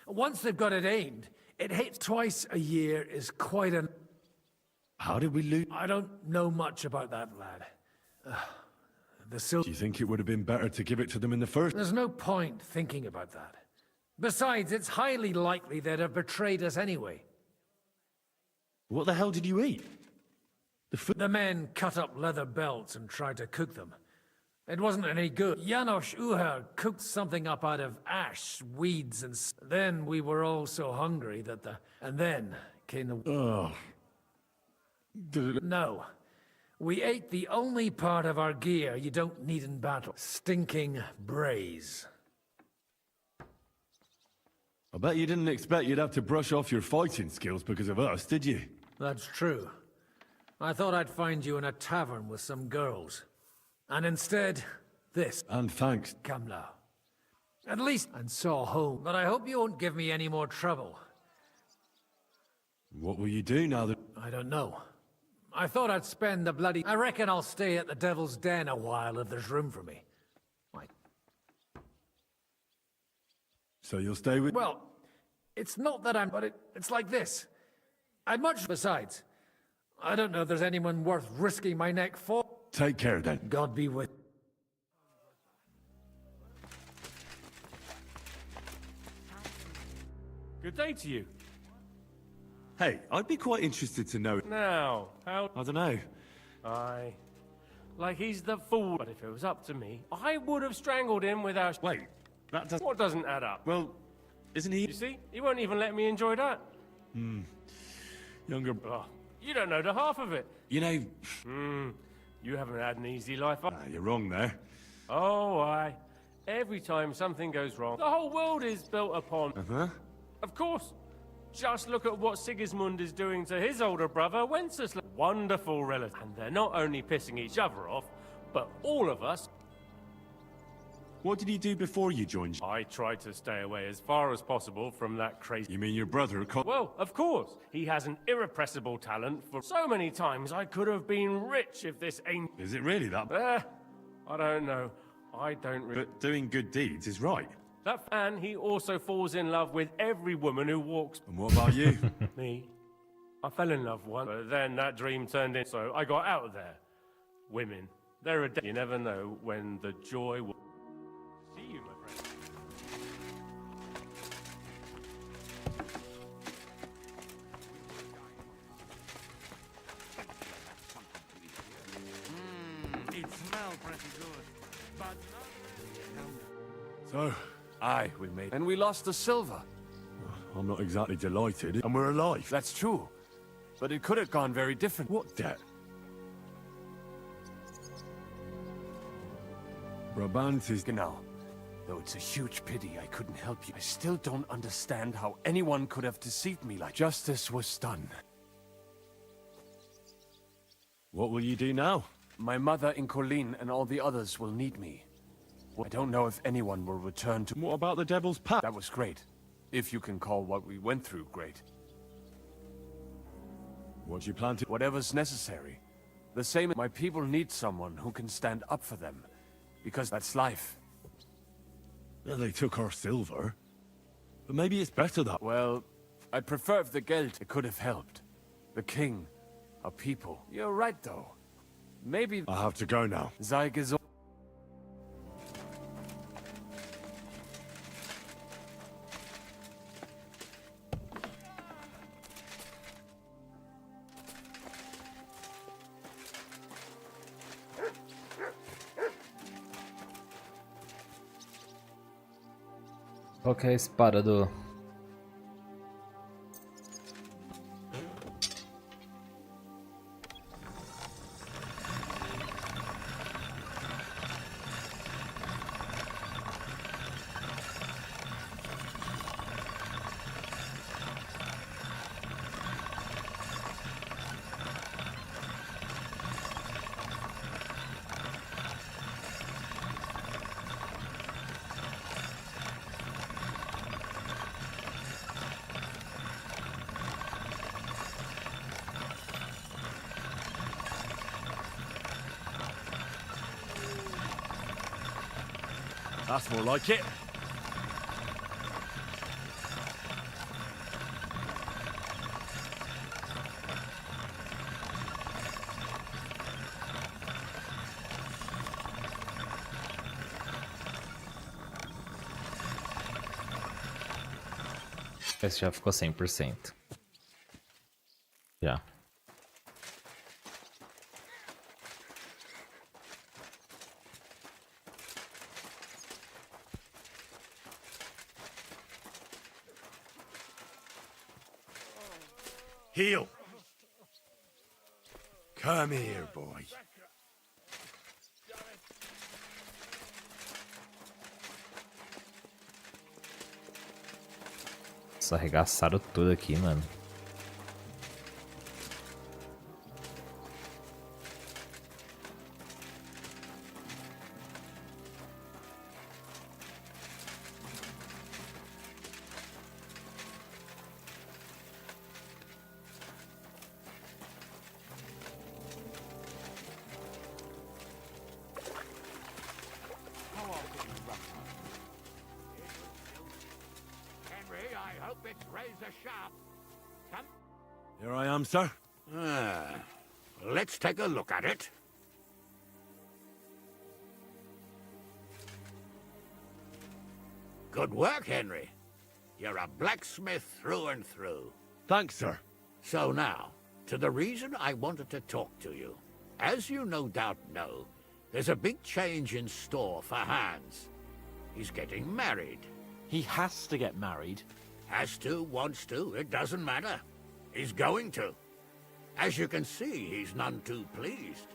Speaker 17: Once they've got it aimed, it hits twice a year is quite an...
Speaker 12: How did we lose?
Speaker 17: I don't know much about that, lad.
Speaker 12: Do you think it would have been better to give it to them in the first...
Speaker 17: There's no point thinking about that.
Speaker 18: Besides, it's highly likely they'd have betrayed us anyway.
Speaker 12: What the hell did you eat?
Speaker 18: The men cut up leather belts and tried to cook them. It wasn't any good. Janos Uher cooked something up out of ash, weeds, and then we were all so hungry that And then came the...
Speaker 12: Oh.
Speaker 18: No. We ate the only part of our gear you don't need in battle. Stinking braise.
Speaker 12: I bet you didn't expect you'd have to brush off your fighting skills because of us, did you?
Speaker 18: That's true. I thought I'd find you in a tavern with some girls. And instead, this.
Speaker 12: And thanks.
Speaker 18: Come now. At least, and saw home. But I hope you won't give me any more trouble.
Speaker 12: What will you do now that...
Speaker 18: I don't know. I thought I'd spend the bloody... I reckon I'll stay at the Devil's Den a while if there's room for me.
Speaker 12: So you'll stay with...
Speaker 18: Well, it's not that I'm... But it's like this. I'd much... Besides, I don't know if there's anyone worth risking my neck for.
Speaker 12: Take care then.
Speaker 18: God be with...
Speaker 15: Good day to you.
Speaker 12: Hey, I'd be quite interested to know...
Speaker 15: Now, how...
Speaker 12: I don't know.
Speaker 15: Aye. Like he's the fool. But if it was up to me, I would have strangled him without...
Speaker 12: Wait, that doesn't...
Speaker 15: What doesn't add up?
Speaker 12: Well, isn't he...
Speaker 15: You see? He won't even let me enjoy that.
Speaker 12: Younger...
Speaker 15: Oh, you don't know the half of it.
Speaker 12: You know...
Speaker 15: You haven't had an easy life.
Speaker 12: You're wrong there.
Speaker 15: Oh, aye. Every time something goes wrong, the whole world is built upon...
Speaker 12: Uh-huh.
Speaker 15: Of course. Just look at what Sigismund is doing to his older brother, Wenceslas. Wonderful relative. And they're not only pissing each other off, but all of us.
Speaker 12: What did he do before you joined?
Speaker 15: I tried to stay away as far as possible from that crazy...
Speaker 12: You mean your brother?
Speaker 15: Well, of course. He has an irrepressible talent for... So many times I could have been rich if this ain't...
Speaker 12: Is it really that...
Speaker 15: I don't know. I don't really...
Speaker 12: But doing good deeds is right.
Speaker 15: And he also falls in love with every woman who walks...
Speaker 12: And what about you?
Speaker 15: Me? I fell in love once, but then that dream turned in, so I got out of there. Women. They're a... You never know when the joy will... See you, my friend.
Speaker 10: It smells pretty good, but
Speaker 12: So...
Speaker 15: Aye, we made... And we lost the silver.
Speaker 12: I'm not exactly delighted. And we're alive.
Speaker 15: That's true. But it could have gone very different.
Speaker 12: What debt? Brabant is...
Speaker 15: Genau. Though it's a huge pity I couldn't help you. I still don't understand how anyone could have deceived me like... Justice was done.
Speaker 12: What will you do now?
Speaker 15: My mother in Colleen and all the others will need me. I don't know if anyone will return to...
Speaker 12: What about the Devil's Pact?
Speaker 15: That was great. If you can call what we went through great.
Speaker 12: What do you plan to...
Speaker 15: Whatever's necessary. The same... My people need someone who can stand up for them. Because that's life.
Speaker 12: Well, they took our silver. But maybe it's better that...
Speaker 15: Well, I'd prefer if the Geld could have helped. The king, our people. You're right, though. Maybe...
Speaker 12: I have to go now.
Speaker 15: Sei gesund.
Speaker 6: Qual que é a espada do...
Speaker 12: That's more like it.
Speaker 6: Esse já ficou 100%. Já.
Speaker 17: Heel. Come here, boy.
Speaker 6: Nossa, arregaçaram tudo aqui, mano.
Speaker 7: Henry, I hope it's razor sharp. Come.
Speaker 12: Here I am, sir.
Speaker 7: Let's take a look at it. Good work, Henry. You're a blacksmith through and through.
Speaker 12: Thanks, sir.
Speaker 7: So now, to the reason I wanted to talk to you. As you no doubt know, there's a big change in store for Hans. He's getting married.
Speaker 19: He has to get married.
Speaker 7: Has to, wants to, it doesn't matter. He's going to. As you can see, he's none too pleased.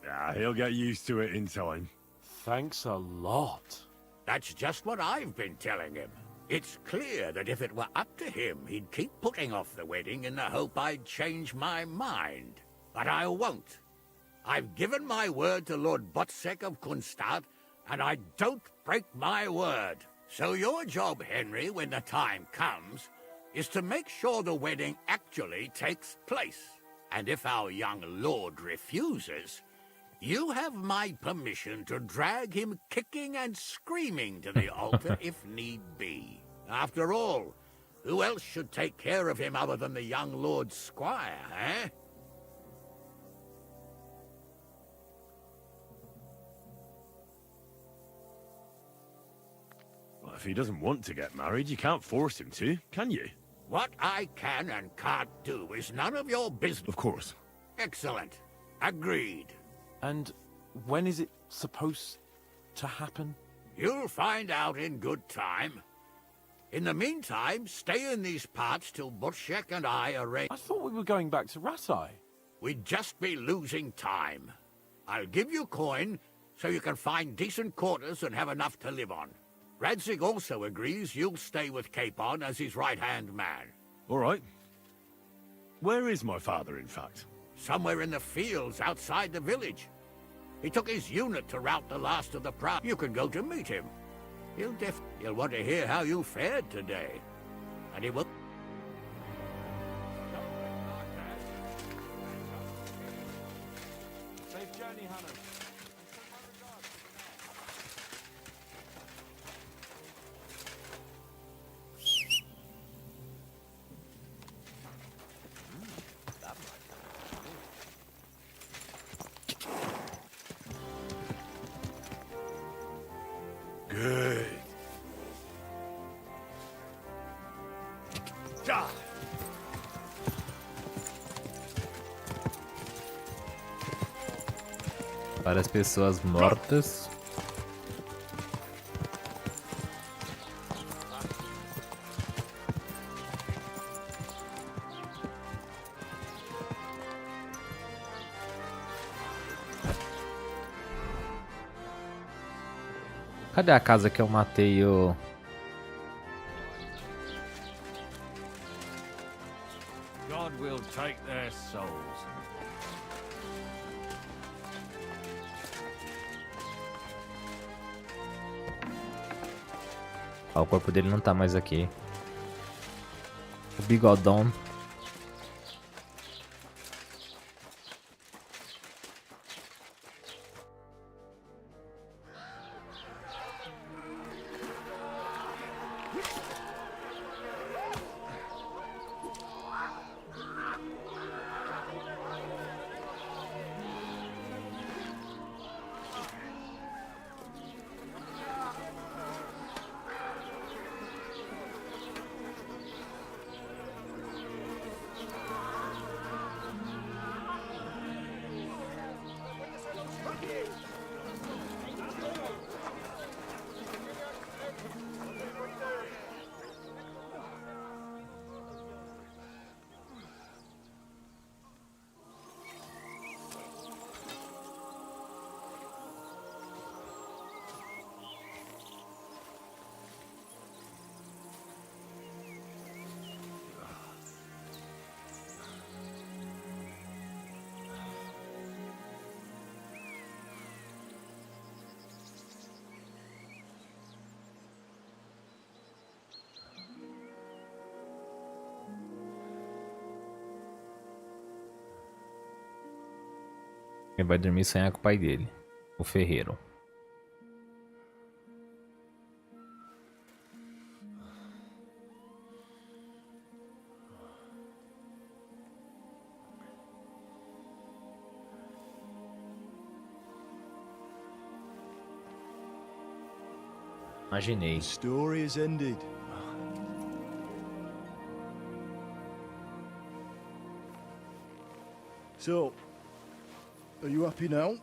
Speaker 12: Yeah, he'll get used to it in time.
Speaker 19: Thanks a lot.
Speaker 7: That's just what I've been telling him. It's clear that if it were up to him, he'd keep putting off the wedding in the hope I'd change my mind. But I won't. I've given my word to Lord Botsek of Kunstad, and I don't break my word. So your job, Henry, when the time comes, is to make sure the wedding actually takes place. And if our young lord refuses, you have my permission to drag him kicking and screaming to the altar if need be. After all, who else should take care of him other than the young lord's squire, eh?
Speaker 12: Well, if he doesn't want to get married, you can't force him to, can you?
Speaker 7: What I can and can't do is none of your business.
Speaker 12: Of course.
Speaker 7: Excellent. Agreed.
Speaker 19: And when is it supposed to happen?
Speaker 7: You'll find out in good time. In the meantime, stay in these parts till Butchek and I arrange.
Speaker 19: I thought we were going back to Ratai.
Speaker 7: We'd just be losing time. I'll give you coin so you can find decent quarters and have enough to live on. Radzig also agrees you'll stay with Capon as his right-hand man.
Speaker 12: All right. Where is my father, in fact?
Speaker 7: Somewhere in the fields outside the village. He took his unit to rout the last of the proud. You can go to meet him. He'll want to hear how you fared today. And he will...
Speaker 19: Safe journey, Hannah.
Speaker 12: Good.
Speaker 6: Várias pessoas mortas. Cadê a casa que eu matei o...
Speaker 13: God will take their souls.
Speaker 6: Ah, o corpo dele não tá mais aqui. O bigodão. Ele vai dormir e sonhar com o pai dele, o ferreiro. Imaginei.
Speaker 20: The story is ended. So, are you happy now?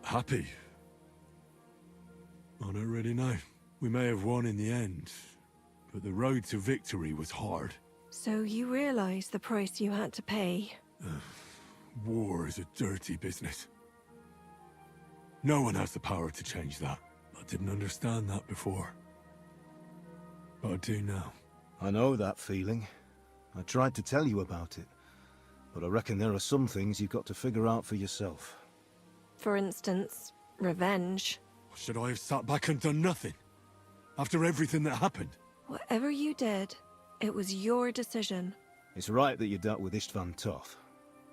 Speaker 12: Happy? I don't really know. We may have won in the end, but the road to victory was hard.
Speaker 21: So you realize the price you had to pay?
Speaker 12: War is a dirty business. No one has the power to change that. I didn't understand that before. But I do now.
Speaker 20: I know that feeling. I tried to tell you about it, but I reckon there are some things you've got to figure out for yourself.
Speaker 21: For instance, revenge.
Speaker 12: Should I have sat back and done nothing? After everything that happened?
Speaker 21: Whatever you did, it was your decision.
Speaker 20: It's right that you dealt with Istvan tough.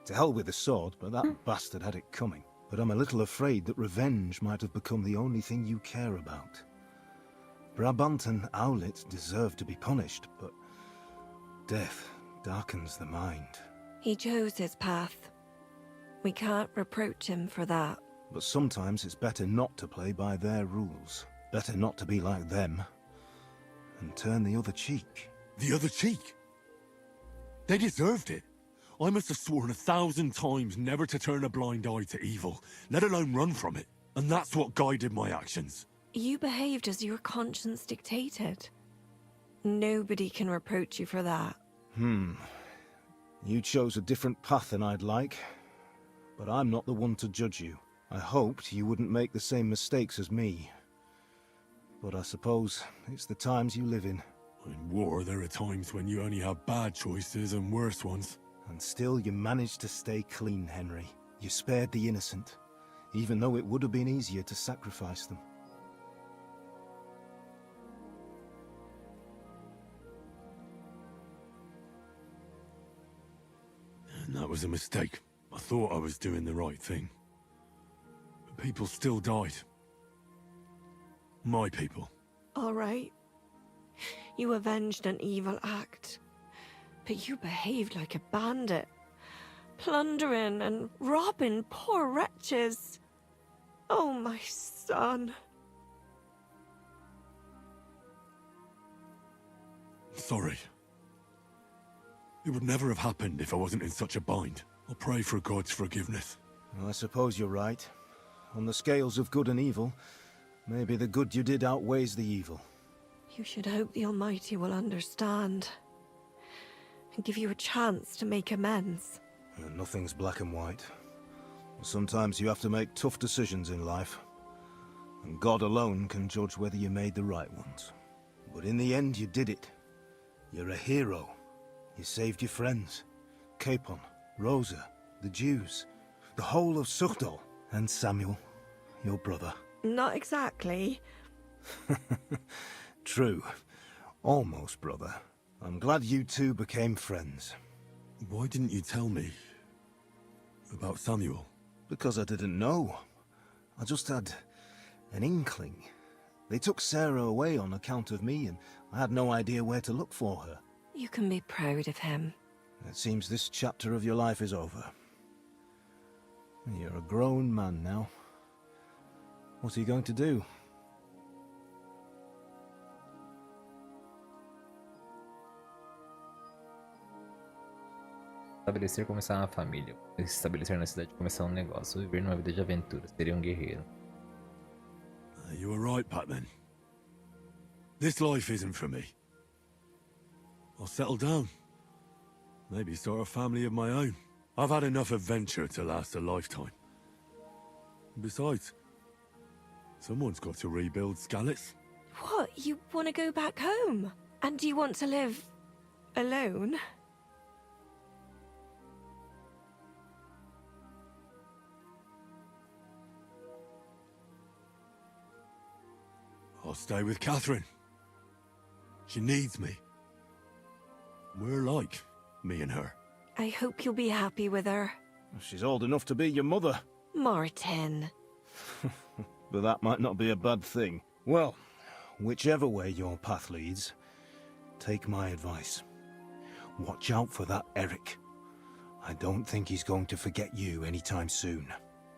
Speaker 20: To hell with the sword, but that bastard had it coming. But I'm a little afraid that revenge might have become the only thing you care about. Brabant and Owlet deserve to be punished, but death darkens the mind.
Speaker 21: He chose his path. We can't reproach him for that.
Speaker 20: But sometimes it's better not to play by their rules. Better not to be like them. And turn the other cheek.
Speaker 12: The other cheek? They deserved it. I must have sworn 1,000 times never to turn a blind eye to evil, let alone run from it. And that's what guided my actions.
Speaker 21: You behaved as your conscience dictated. Nobody can reproach you for that.
Speaker 20: You chose a different path than I'd like. But I'm not the one to judge you. I hoped you wouldn't make the same mistakes as me. But I suppose it's the times you live in.
Speaker 12: In war, there are times when you only have bad choices and worse ones.
Speaker 20: And still you managed to stay clean, Henry. You spared the innocent, even though it would have been easier to sacrifice them.
Speaker 12: And that was a mistake. I thought I was doing the right thing. But people still died. My people.
Speaker 21: All right. You avenged an evil act. But you behaved like a bandit. Plundering and robbing poor wretches. Oh, my son.
Speaker 12: Sorry. It would never have happened if I wasn't in such a bind. I'll pray for God's forgiveness.
Speaker 20: Well, I suppose you're right. On the scales of good and evil, maybe the good you did outweighs the evil.
Speaker 21: You should hope the Almighty will understand. And give you a chance to make amends.
Speaker 20: Nothing's black and white. Sometimes you have to make tough decisions in life. And God alone can judge whether you made the right ones. But in the end, you did it. You're a hero. You saved your friends. Capon, Rosa, the Jews, the whole of Suchdol, and Samuel, your brother.
Speaker 21: Not exactly.
Speaker 20: True. Almost brother. I'm glad you two became friends.
Speaker 12: Why didn't you tell me about Samuel?
Speaker 20: Because I didn't know. I just had an inkling. They took Sarah away on account of me, and I had no idea where to look for her.
Speaker 21: You can be proud of him.
Speaker 20: It seems this chapter of your life is over. You're a grown man now. What are you going to do?
Speaker 6: Estabelecer, começar uma família. Estabelecer na cidade, começar um negócio. Viver numa vida de aventura. Seria um guerreiro.
Speaker 12: You were right back then. This life isn't for me. I'll settle down. Maybe start a family of my own. I've had enough adventure to last a lifetime. Besides, someone's got to rebuild Skalitz.
Speaker 21: What? You want to go back home? And you want to live alone?
Speaker 12: I'll stay with Catherine. She needs me. We're like, me and her.
Speaker 21: I hope you'll be happy with her.
Speaker 20: She's old enough to be your mother.
Speaker 21: Martin.
Speaker 20: But that might not be a bad thing. Well, whichever way your path leads, take my advice. Watch out for that Eric. I don't think he's going to forget you anytime soon.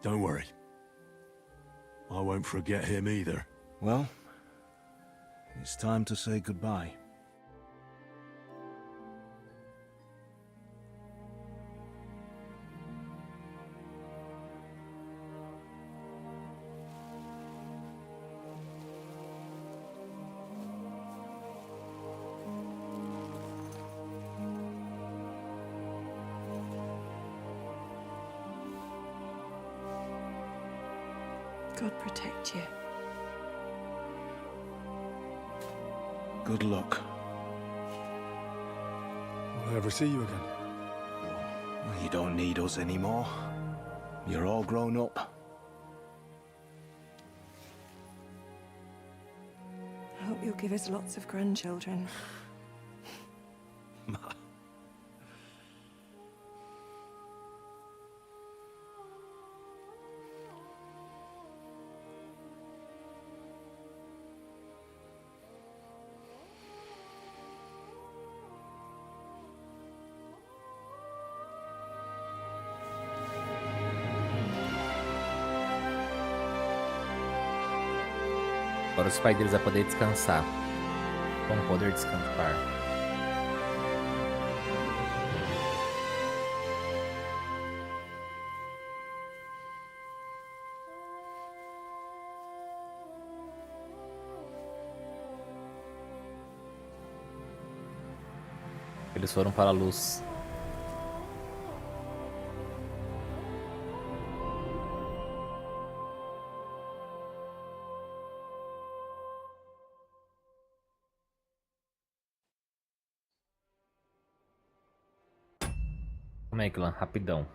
Speaker 12: Don't worry. I won't forget him either.
Speaker 20: Well, it's time to say goodbye.
Speaker 21: God protect you.
Speaker 20: Good luck.
Speaker 12: Will I ever see you again?
Speaker 20: You don't need us anymore. You're all grown up.
Speaker 21: I hope you'll give us lots of grandchildren.
Speaker 6: Agora os pais deles vão poder descansar. Vão poder descansar. Eles foram para a luz. Calma aí, clã, rapidão.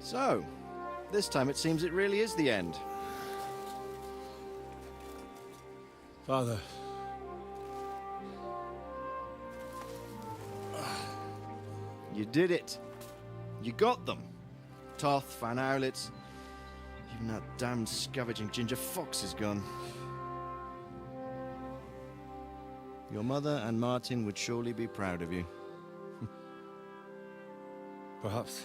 Speaker 1: So, this time it seems it really is the end.
Speaker 12: Father.
Speaker 1: You did it. You got them. Toth, Van Owlitz. Even that damned scavenging ginger fox is gone. Your mother and Martin would surely be proud of you.
Speaker 12: Perhaps.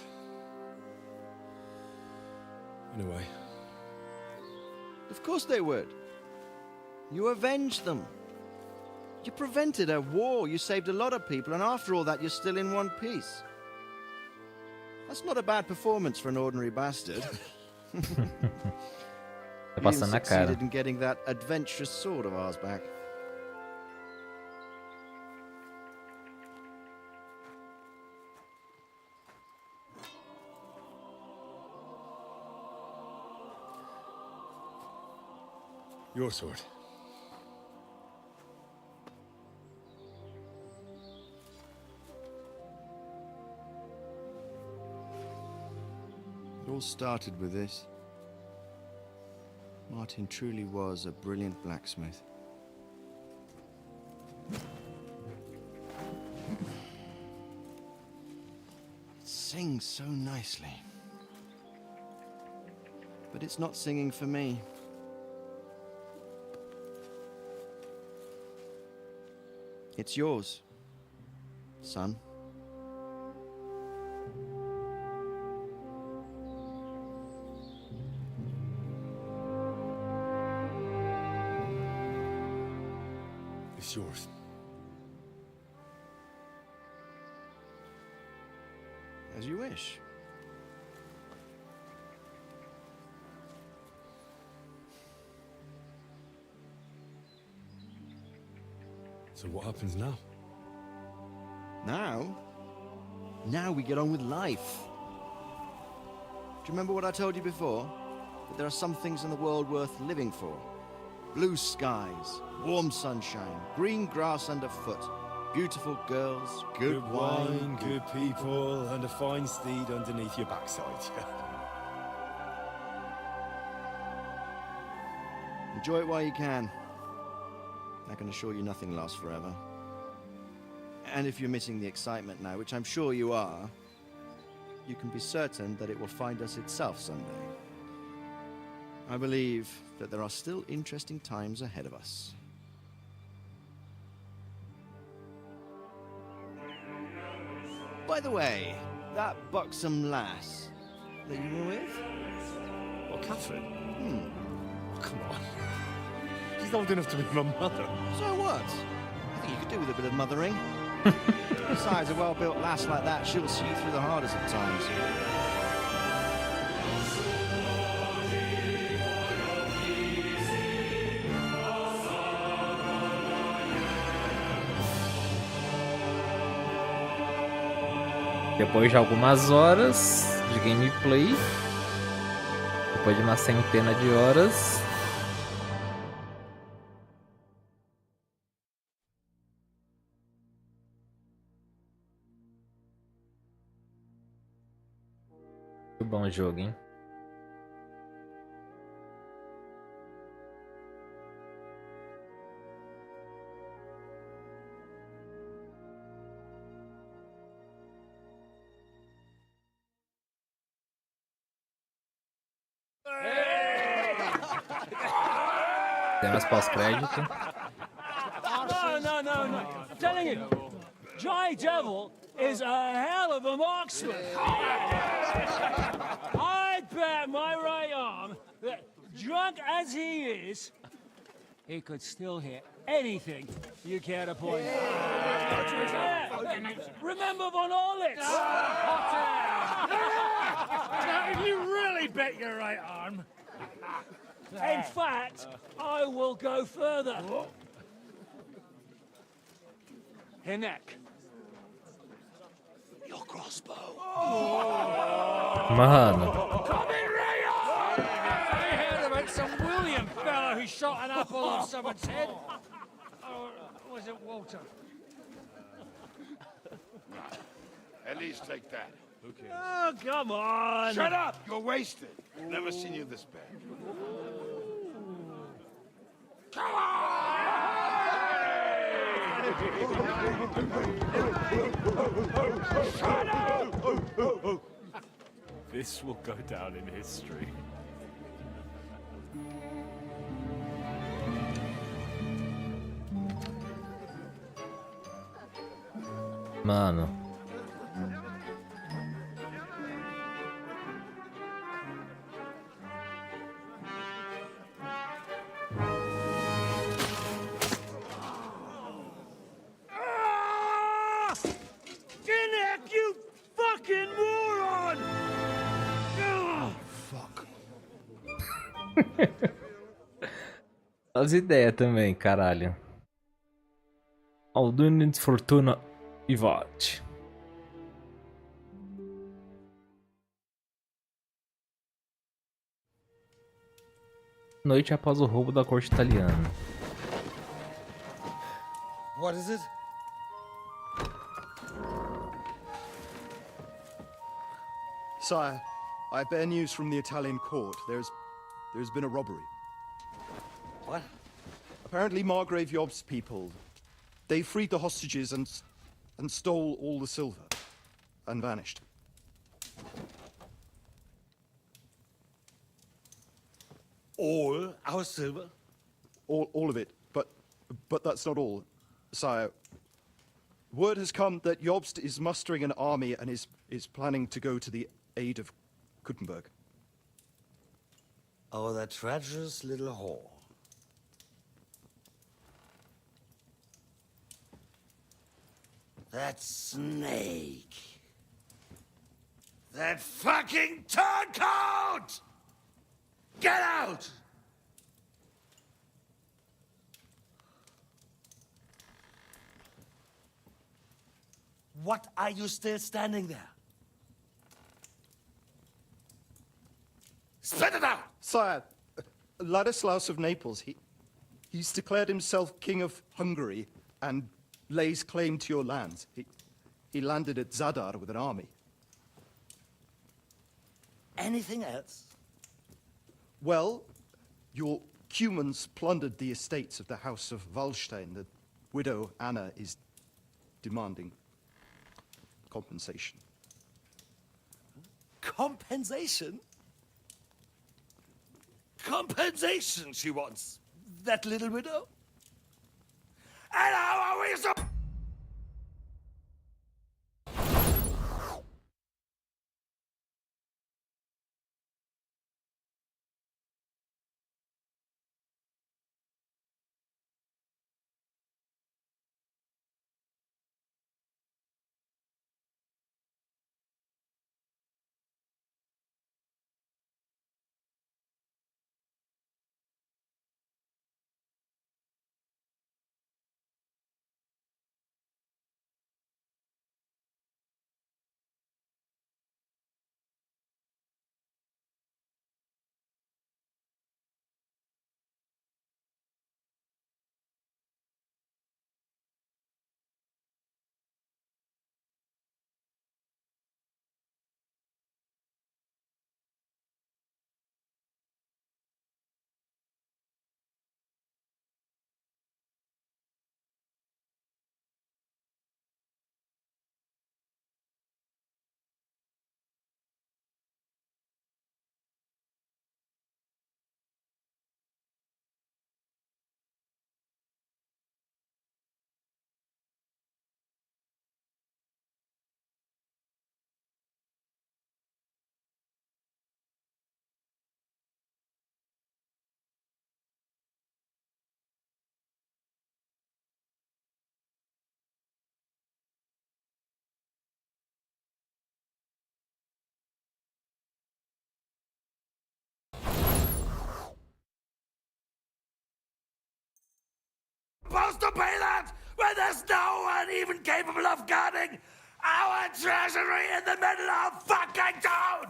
Speaker 12: In a way.
Speaker 1: Of course they would. You avenged them. You prevented a war, you saved a lot of people, and after all that, you're still in one piece. That's not a bad performance for an ordinary bastard. You even succeeded in getting that adventurous sword of ours back.
Speaker 12: Your sword.
Speaker 1: It all started with this. Martin truly was a brilliant blacksmith. It sings so nicely. But it's not singing for me. It's yours, son.
Speaker 12: It's yours.
Speaker 1: As you wish.
Speaker 12: So what happens now?
Speaker 1: Now? Now we get on with life. Do you remember what I told you before? That there are some things in the world worth living for. Blue skies, warm sunshine, green grass underfoot, beautiful girls, good wine,
Speaker 12: good people, and a fine steed underneath your backside.
Speaker 1: Enjoy it while you can. I can assure you nothing lasts forever. And if you're missing the excitement now, which I'm sure you are, you can be certain that it will find us itself someday. I believe that there are still interesting times ahead of us. By the way, that buxom lass that you were with?
Speaker 12: What, Catherine? Come on. She's old enough to be my mother.
Speaker 1: So what? I think you could do with a bit of mothering. Besides, a well-built lass like that, she'll see you through the hardest of times.
Speaker 6: Depois de algumas horas de gameplay, depois de uma centena de horas, muito bom jogo, hein? Cenas pós-crédito.
Speaker 10: No. I'm telling you, Jai Devil is a hell of a marksman. I'd bet my right arm that, drunk as he is, he could still hit anything you care to point out. Remember Von Orlitz?
Speaker 17: Now, if you really bet your right arm.
Speaker 10: In fact, I will go further. Her neck. Your crossbow.
Speaker 6: Mano.
Speaker 17: I heard about some William fella who shot an apple off someone's head. Or was it Walter?
Speaker 7: At least take that.
Speaker 8: Who cares?
Speaker 10: Oh, come on!
Speaker 17: Shut up! You're wasted. Never seen you this bad. Come on! Shut up!
Speaker 8: This will go down in history.
Speaker 6: Mano.
Speaker 10: Kinnick, you fucking moron! Oh, fuck.
Speaker 6: As ideias também, caralho. Audentes, Fortuna, Iuvat. Noite após o roubo da corte italiana.
Speaker 2: What is it?
Speaker 22: Sire, I bear news from the Italian court. There's been a robbery.
Speaker 2: What?
Speaker 22: Apparently Margrave Yob's people, they freed the hostages and stole all the silver and vanished.
Speaker 2: All our silver?
Speaker 22: All of it, but that's not all, sire. Word has come that Jobst is mustering an army and is planning to go to the aid of Kuttenberg.
Speaker 2: Oh, that treacherous little whore. That snake. That fucking turncoat! Get out! What are you still standing there? Spit it out!
Speaker 22: Sire, Ladislaus of Naples, he's declared himself King of Hungary and lays claim to your lands. He landed at Zadar with an army.
Speaker 2: Anything else?
Speaker 22: Well, your Cumans plundered the estates of the House of Wallstein. The widow Anna is demanding compensation.
Speaker 2: Compensation? Compensation she wants, that little widow? And how are we so... Supposed to pay that when there's no one even capable of guarding our treasury in the middle of fucking town!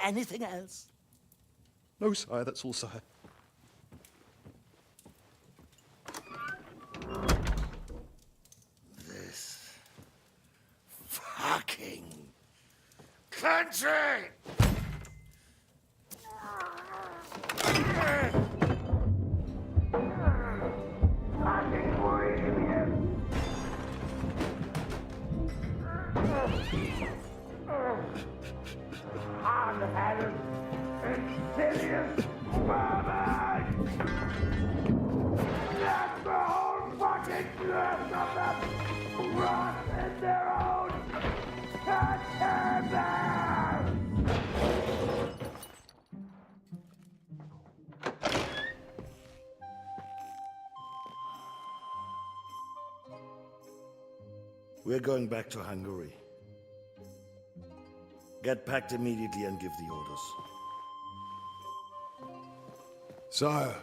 Speaker 2: Anything else?
Speaker 22: No, sire, that's all, sire.
Speaker 2: We're going back to Hungary. Get packed immediately and give the orders.
Speaker 3: Sire,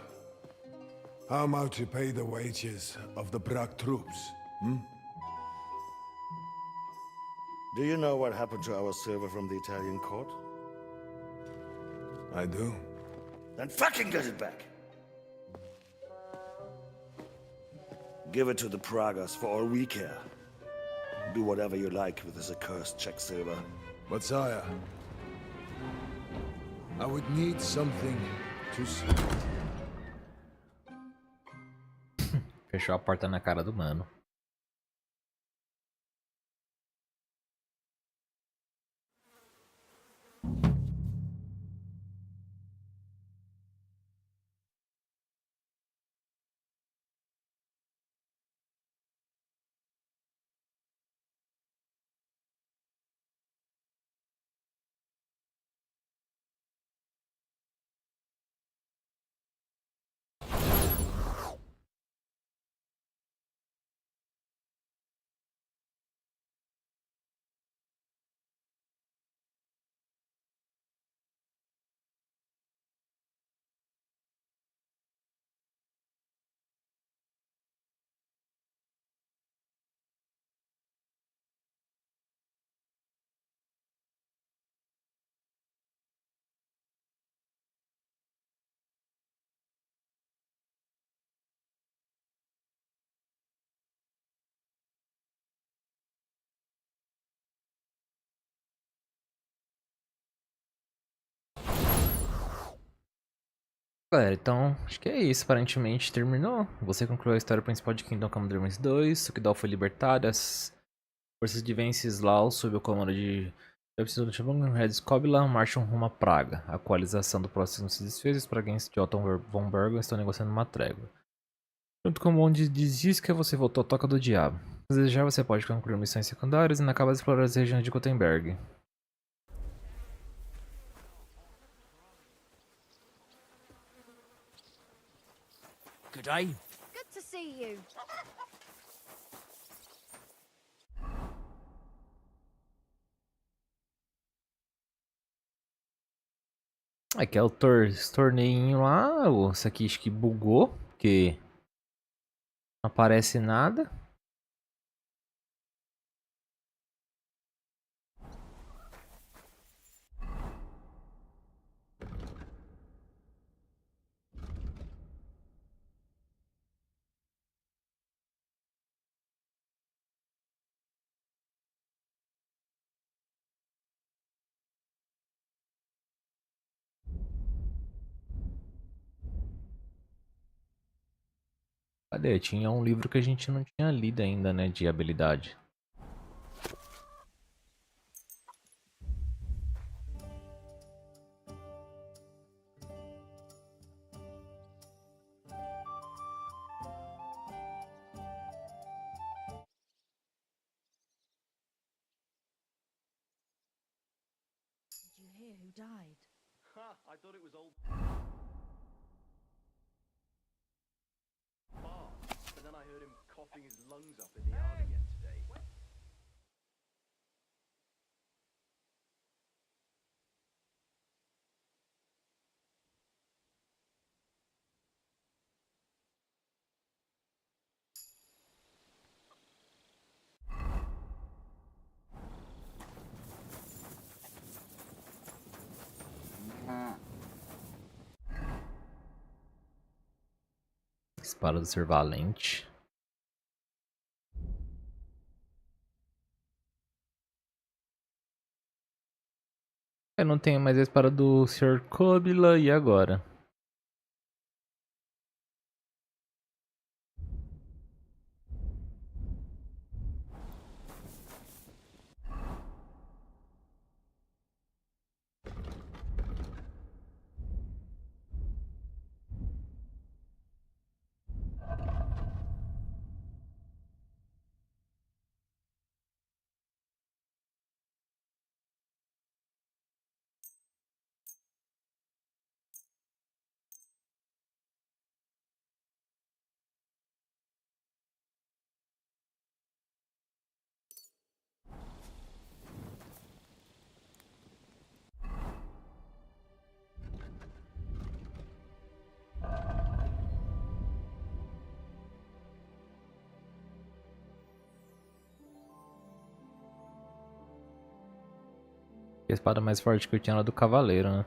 Speaker 3: how am I to pay the wages of the Prague troops?
Speaker 2: Do you know what happened to our silver from the Italian court?
Speaker 3: I do.
Speaker 2: Then fucking get it back! Give it to the Pragas for all we care. Do whatever you like with this accursed Czech silver.
Speaker 3: But sire, I would need something to see.
Speaker 6: Fechou a porta na cara do mano. Galera, então acho que é isso, aparentemente terminou. Você concluiu a história principal de Kingdom Come Deliverance 2, Sukidal foi libertado, as forças de Venceslau sob o comando de Red Skobila marcham rumo à Praga. A coalização do próximo se desfez e os praguenses de Otto von Bergen estão negociando uma trégua. Junto com o monte de Ziska, você voltou à Toca do Diabo. Se desejar, você pode concluir missões secundárias e acabar de explorar as regiões de Gutenberg.
Speaker 5: Good day.
Speaker 4: Good to see you.
Speaker 6: Aqui é o torneinho lá. Isso aqui acho que bugou, porque não aparece nada. Cadê? Tinha um livro que a gente não tinha lido ainda, né? De habilidade.
Speaker 5: Did you hear who died?
Speaker 10: Ha! I thought it was old. But then I heard him coughing his lungs up in the yard again today.
Speaker 6: Espada do Ser Valente. Eu não tenho mais a espada do Sr. Kobila, e agora? A espada mais forte que eu tinha lá do cavaleiro, né?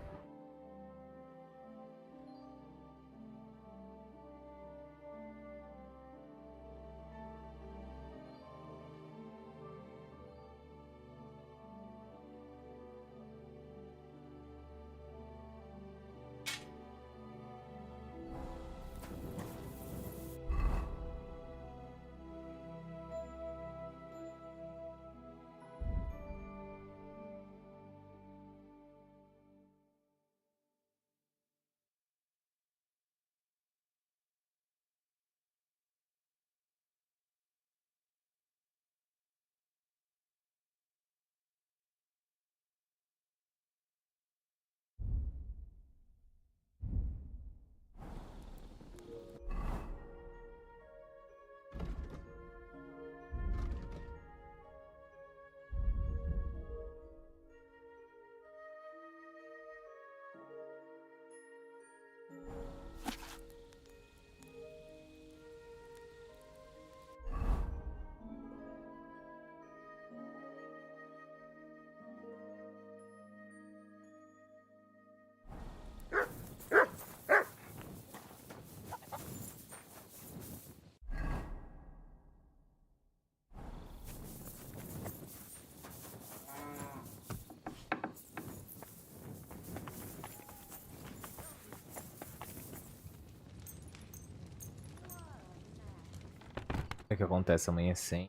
Speaker 6: O que acontece amanhã sem?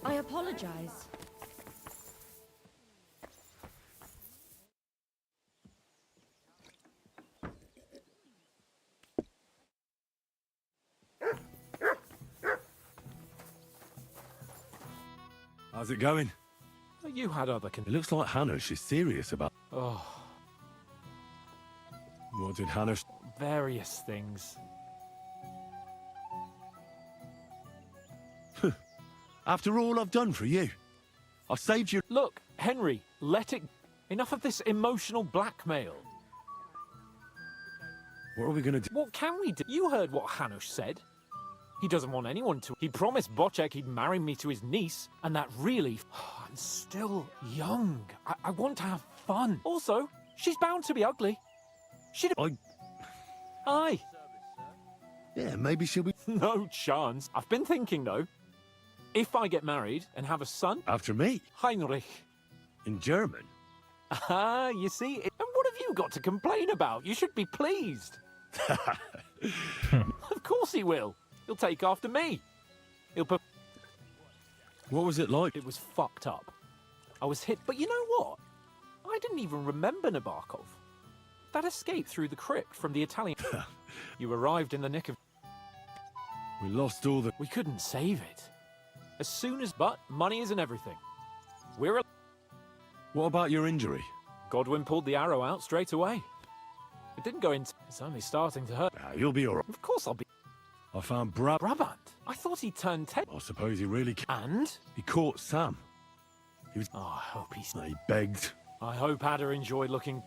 Speaker 5: I apologize.
Speaker 12: How's it going?
Speaker 13: You had other
Speaker 12: It looks like Hanush is serious about...
Speaker 13: Oh,
Speaker 12: What did Hanush...
Speaker 13: various things.
Speaker 12: After all I've done for you. I saved you...
Speaker 13: Look, Henry, let it... Enough of this emotional blackmail.
Speaker 12: What are we gonna do?
Speaker 13: What can we do? You heard what Hanush said. He doesn't want anyone to... He promised Bocek he'd marry me to his niece, and that really... I'm still young. I want to have fun. Also, she's bound to be ugly. She'd... Aye.
Speaker 12: Yeah, maybe she'll be...
Speaker 13: No chance. I've been thinking, though. If I get married and have a son...
Speaker 12: After me?
Speaker 13: Heinrich.
Speaker 12: In German?
Speaker 13: Ah, you see? And what have you got to complain about? You should be pleased. Of course he will. He'll take after me. He'll put...
Speaker 12: What was it like?
Speaker 13: It was fucked up. I was hit, but you know what? I didn't even remember Nabokov. That escape through the crypt from the Italian... You arrived in the nick of...
Speaker 12: We lost all the...
Speaker 13: We couldn't save it. As soon as... But money isn't everything. We're...
Speaker 12: What about your injury?
Speaker 13: Godwin pulled the arrow out straight away. It didn't go into... It's only starting to hurt.
Speaker 12: You'll be alright.
Speaker 13: Of course I'll be...
Speaker 12: I found
Speaker 13: Brabant? I thought he turned 10.
Speaker 12: I suppose he really can.
Speaker 13: And?
Speaker 12: He caught Sam. He was...
Speaker 13: Oh, I hope he's...
Speaker 12: He begged.
Speaker 13: I hope Ada enjoyed looking...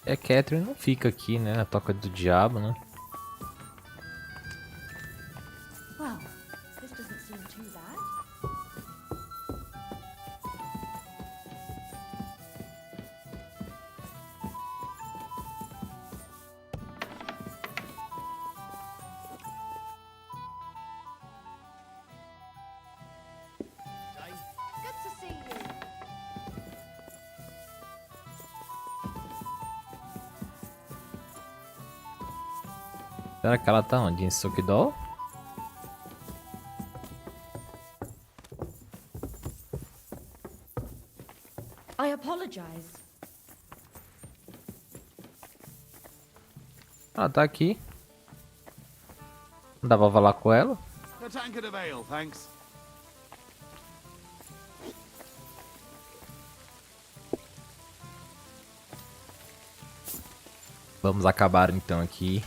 Speaker 6: É, Catherine não fica aqui, né? A toca do diabo, né?
Speaker 5: Well, this doesn't seem too bad.
Speaker 4: Good to see you.
Speaker 6: Será que ela tá onde? Em Sukidol?
Speaker 5: I apologize.
Speaker 6: Ela tá aqui. Não dá pra falar com ela?
Speaker 2: A tankard of ale, thanks.
Speaker 6: Vamos acabar então aqui.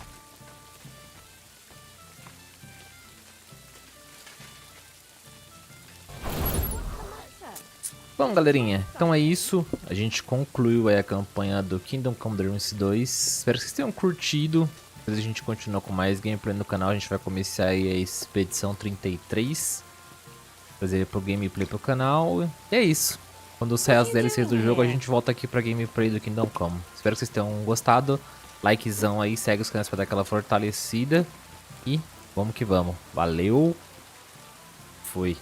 Speaker 6: Bom, galerinha, então é isso. A gente concluiu aí a campanha do Kingdom Come Deliverance 2. Espero que vocês tenham curtido. Depois a gente continua com mais gameplay no canal. A gente vai começar aí a expedição 33. Fazer pro gameplay pro canal. E é isso. Quando sair as DLCs do jogo, a gente volta aqui pra gameplay do Kingdom Come. Espero que vocês tenham gostado. Likezão aí, segue os canais pra dar aquela fortalecida. E vamos que vamos. Valeu. Fui.